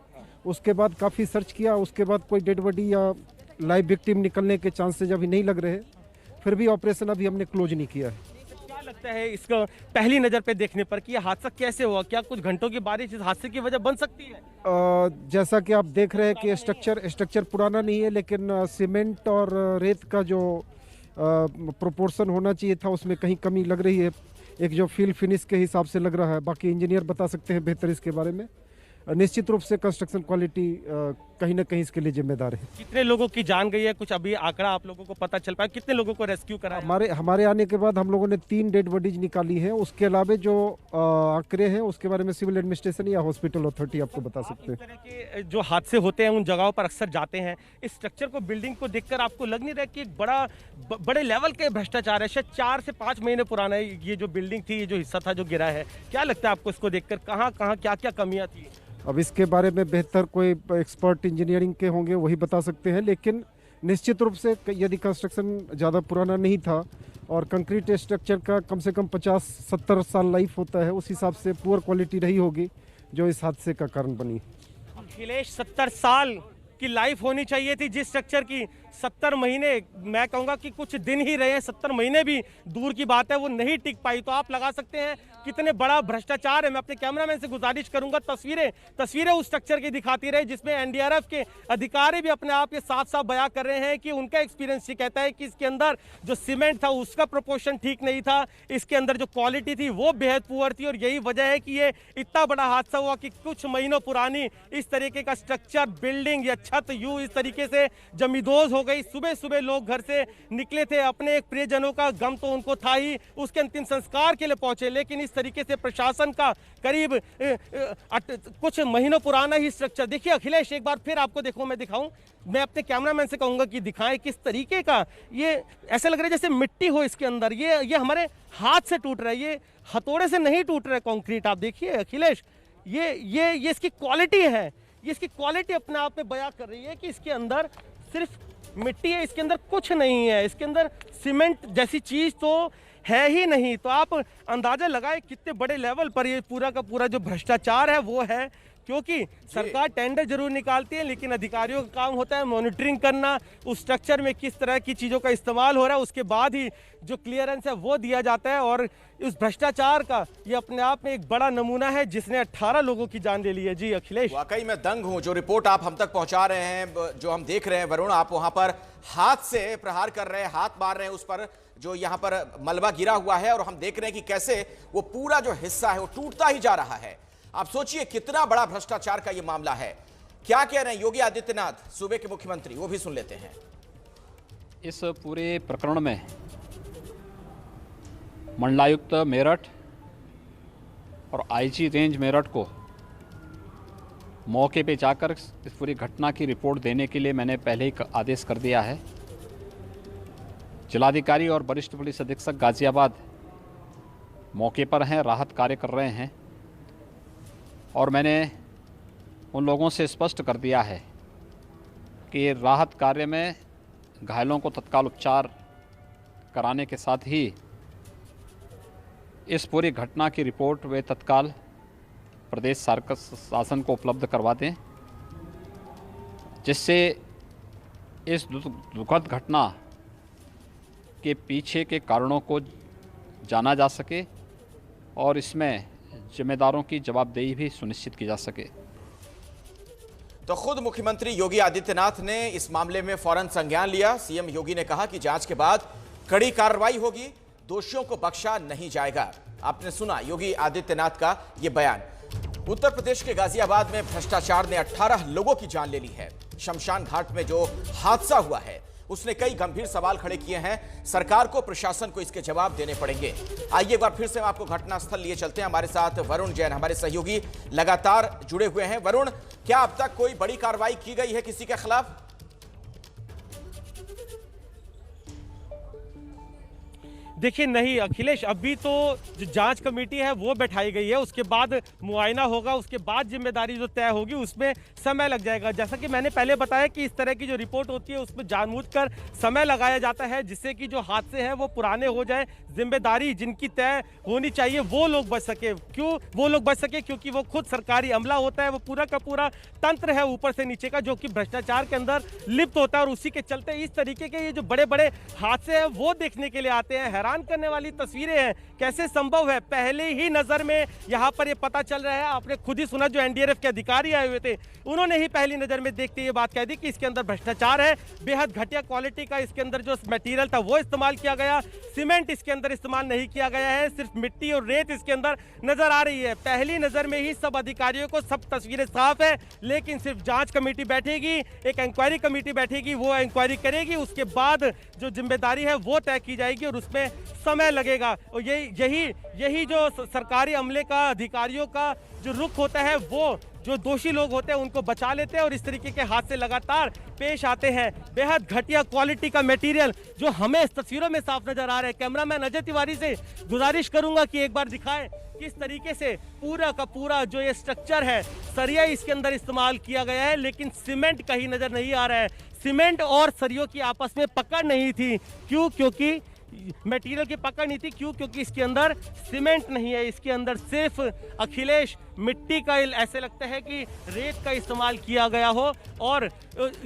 उसके बाद काफ़ी सर्च किया, उसके बाद कोई डेड बॉडी या लाइव विक्टिम निकलने के चांसेज अभी नहीं लग रहे। फिर भी ऑपरेशन अभी हमने क्लोज नहीं किया है। लगता है इसको पहली नजर पे देखने पर कि यह हादसा कैसे हुआ? क्या कुछ घंटों की बारिश इस हादसे की वजह बन सकती है? जैसा कि आप देख रहे हैं कि स्ट्रक्चर पुराना नहीं है, लेकिन सीमेंट और रेत का जो प्रोपोर्शन होना चाहिए था उसमें कहीं कमी लग रही है। एक जो फील फिनिश के हिसाब से लग रहा है, बाकी इंजीनियर बता सकते हैं बेहतर इसके बारे में। निश्चित रूप से कंस्ट्रक्शन क्वालिटी कहीं ना कहीं इसके लिए जिम्मेदार है। कितने लोगों की जान गई है? कुछ अभी आंकड़ा आप लोगों को पता चल पाया? कितने लोगों को रेस्क्यू करा? हमारे आने के बाद हम लोगों ने 3 डेड बॉडीज निकाली है। उसके अलावा जो आंकड़े हैं उसके बारे में सिविल एडमिनिस्ट्रेशन या हॉस्पिटल अथॉरिटी आपको बता सकते हैं। इस तरह के जो हादसे होते हैं उन जगहों पर अक्सर जाते हैं, इस स्ट्रक्चर को, बिल्डिंग को देखकर आपको लग नहीं रहा कि एक बड़े लेवल के भ्रष्टाचार है? शायद 4 से 5 महीने पुराना ये जो बिल्डिंग थी, ये जो हिस्सा था जो गिरा है, क्या लगता है आपको इसको देखकर? कहाँ क्या क्या कमियाँ थी? अब इसके बारे में बेहतर कोई एक्सपर्ट इंजीनियरिंग के होंगे, वही बता सकते हैं। लेकिन निश्चित रूप से यदि कंस्ट्रक्शन ज़्यादा पुराना नहीं था और कंक्रीट स्ट्रक्चर का कम से कम 50-70 साल लाइफ होता है, उस हिसाब से पुअर क्वालिटी रही होगी जो इस हादसे का कारण बनी। अखिलेश, 70 साल की लाइफ होनी चाहिए थी जिस स्ट्रक्चर की। 70 महीने, मैं कहूँगा कि कुछ दिन ही रहे हैं, 70 महीने भी दूर की बात है, वो नहीं टिक पाई। तो आप लगा सकते हैं कितने बड़ा भ्रष्टाचार है। मैं अपने कैमरामैन से गुजारिश करूंगा तस्वीरें उस स्ट्रक्चर की दिखाती रहे, जिसमें एनडीआरएफ के अधिकारी भी अपने आप ये साफ साफ बयां कर रहे हैं कि उनका एक्सपीरियंस ये कहता है कि इसके अंदर जो सीमेंट था उसका प्रोपोर्शन ठीक नहीं था, इसके अंदर जो क्वालिटी थी वो बेहद पुअर थी। और यही वजह है कि ये इतना बड़ा हादसा हुआ कि कुछ महीनों पुरानी इस तरीके का स्ट्रक्चर, बिल्डिंग या छत यूं इस तरीके से जमींदोज हो गई। सुबह सुबह लोग घर से निकले थे, अपने एक प्रियजनों का गम तो उनको था ही, उसके अंतिम संस्कार के लिए पहुंचे। लेकिन इस तरीके से प्रशासन का करीब कुछ महीनों पुराना ही स्ट्रक्चर। देखिए अखिलेश, एक बार फिर आपको मैं दिखाऊं, मैं अपने कैमरामैन से कहूंगा कि दिखाएं किस तरीके का ये, ऐसा लग रहा है जैसे मिट्टी हो इसके अंदर। ये हमारे हाथ से टूट रहा है, ये हथौड़े से नहीं टूट रहा है कंक्रीट। आप देखिए अखिलेश, ये इसकी क्वालिटी है, ये इसकी क्वालिटी अपने आप में बयां कर रही है कि इसके अंदर सिर्फ मिट्टी है, इसके अंदर कुछ नहीं है, इसके अंदर सीमेंट जैसी चीज तो है ही नहीं। तो आप अंदाजा लगाए कितने बड़े लेवल पर ये पूरा का पूरा जो भ्रष्टाचार है वो है। क्योंकि सरकार टेंडर जरूर निकालती है, लेकिन अधिकारियों का काम होता है मॉनिटरिंग करना, उस स्ट्रक्चर में किस तरह की चीज़ों का इस्तेमाल हो रहा है, उसके बाद ही जो क्लियरेंस है वो दिया जाता है। और इस भ्रष्टाचार का ये अपने आप में एक बड़ा नमूना है जिसने 18 लोगों की जान ले ली है। जी अखिलेश, वाकई मैं दंग हूं। जो रिपोर्ट आप हम तक पहुंचा रहे हैं, जो हम देख रहे हैं वरुण, आप वहां पर हाथ से प्रहार कर रहे हैं, हाथ मार रहे हैं उस पर जो यहां पर मलबा गिरा हुआ है, और हम देख रहे हैं कि कैसे वो पूरा जो हिस्सा है वो टूटता ही जा रहा है। आप सोचिए कितना बड़ा भ्रष्टाचार का ये मामला है। क्या कह रहे हैं योगी आदित्यनाथ, सूबे के मुख्यमंत्री, वो भी सुन लेते हैं। इस पूरे प्रकरण में मंडलायुक्त मेरठ और आईजी रेंज मेरठ को मौके पे जाकर इस पूरी घटना की रिपोर्ट देने के लिए मैंने पहले ही आदेश कर दिया है। जिलाधिकारी और वरिष्ठ पुलिस अधीक्षक गाजियाबाद मौके पर हैं, राहत कार्य कर रहे हैं। और मैंने उन लोगों से स्पष्ट कर दिया है कि राहत कार्य में घायलों को तत्काल उपचार कराने के साथ ही इस पूरी घटना की रिपोर्ट वे तत्काल प्रदेश शासन को उपलब्ध करवा दें, जिससे इस दुखद घटना के पीछे के कारणों को जाना जा सके और इसमें जिम्मेदारों की जवाबदेही भी सुनिश्चित की जा सके। तो खुद मुख्यमंत्री योगी आदित्यनाथ ने इस मामले में फौरन संज्ञान लिया। सीएम योगी ने कहा कि जांच के बाद कड़ी कार्रवाई होगी, दोषियों को बख्शा नहीं जाएगा। आपने सुना योगी आदित्यनाथ का यह बयान। उत्तर प्रदेश के गाजियाबाद में भ्रष्टाचार ने 18 लोगों की जान ले ली है। शमशान घाट में जो हादसा हुआ है उसने कई गंभीर सवाल खड़े किए हैं। सरकार को, प्रशासन को इसके जवाब देने पड़ेंगे। आइए एक बार फिर से हम आपको घटनास्थल लिए चलते हैं। हमारे साथ वरुण जैन, हमारे सहयोगी, लगातार जुड़े हुए हैं। वरुण, क्या अब तक कोई बड़ी कार्रवाई की गई है किसी के खिलाफ? देखिए नहीं अखिलेश, अभी तो जो जांच कमेटी है वो बैठाई गई है, उसके बाद मुआयना होगा, उसके बाद जिम्मेदारी जो तय होगी उसमें समय लग जाएगा। जैसा कि मैंने पहले बताया कि इस तरह की जो रिपोर्ट होती है उसमें जानबूझकर समय लगाया जाता है जिससे कि जो हादसे हैं वो पुराने हो जाए, जिम्मेदारी जिनकी तय होनी चाहिए वो लोग बच सके। क्यों वो लोग बच सके? क्योंकि वो खुद सरकारी अमला होता है, वो पूरा का पूरा तंत्र है ऊपर से नीचे का, जो कि भ्रष्टाचार के अंदर लिप्त होता है और उसी के चलते इस तरीके के ये जो बड़े बड़े हादसे हैं वो देखने के लिए आते हैं। हैरान करने वाली तस्वीरें हैं, कैसे संभव है? पहले ही नजर में यहाँ पर ये पता चल रहा है। आपने खुद ही सुना, जो एनडीआरएफ के अधिकारी आए हुए थे उन्होंने ही पहली नजर में देखते ये बात कह दी कि इसके अंदर भ्रष्टाचार है, बेहद घटिया क्वालिटी का इसके अंदर जो मटेरियल था वो इस्तेमाल किया गया, सीमेंट इसके अंदर इस्तेमाल नहीं किया गया है, सिर्फ मिट्टी और रेत इसके अंदर नजर आ रही है। पहली नजर में ही सब अधिकारियों को सब तस्वीरें साफ है, लेकिन सिर्फ जांच कमेटी बैठेगी, एक इंक्वायरी कमेटी बैठेगी, वो इंक्वायरी करेगी, उसके बाद जो जिम्मेदारी है वो तय की जाएगी और उसमें समय लगेगा। और यही जो सरकारी अमले का, अधिकारियों का जो रुख होता है, वो जो दोषी लोग होते हैं उनको बचा लेते हैं और इस तरीके के हादसे लगातार पेश आते हैं। बेहद घटिया क्वालिटी का मटेरियल जो हमें इस तस्वीरों में साफ नजर आ रहा है। कैमरामैन अजय तिवारी से गुजारिश करूंगा कि एक बार दिखाएं किस तरीके से पूरा का पूरा जो ये स्ट्रक्चर है, सरिया इसके अंदर इस्तेमाल किया गया है, लेकिन सीमेंट कहीं नजर नहीं आ रहा है। सीमेंट और सरियों की आपस में पकड़ नहीं थी। क्यों? क्योंकि मटेरियल की पकड़ नहीं थी। क्यों? क्योंकि इसके अंदर सीमेंट नहीं है, इसके अंदर सिर्फ अखिलेश मिट्टी का, ऐसे लगता है कि रेत का इस्तेमाल किया गया हो और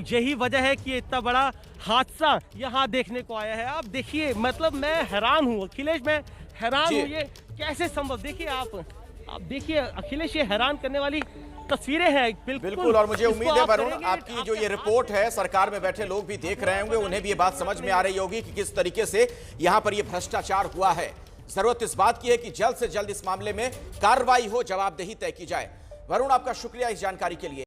यही वजह है कि इतना बड़ा हादसा यहाँ देखने को आया है। आप देखिए, मतलब मैं हैरान हूँ अखिलेश, मैं हैरान हूँ, ये कैसे संभव? देखिए आप देखिए अखिलेश, ये हैरान करने वाली तस्वीरें हैं। बिल्कुल, और मुझे उम्मीद है वरुण, आपकी जो ये रिपोर्ट है सरकार में बैठे लोग भी देख रहे होंगे, उन्हें भी ये बात समझ में आ रही होगी कि किस तरीके से यहाँ पर ये भ्रष्टाचार हुआ है। जरूरत इस बात की है कि जल्द से जल्द इस मामले में कार्रवाई हो, जवाबदेही तय की जाए। वरुण, आपका शुक्रिया इस जानकारी के लिए।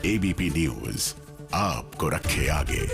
एबीपी न्यूज आपको रखे आगे।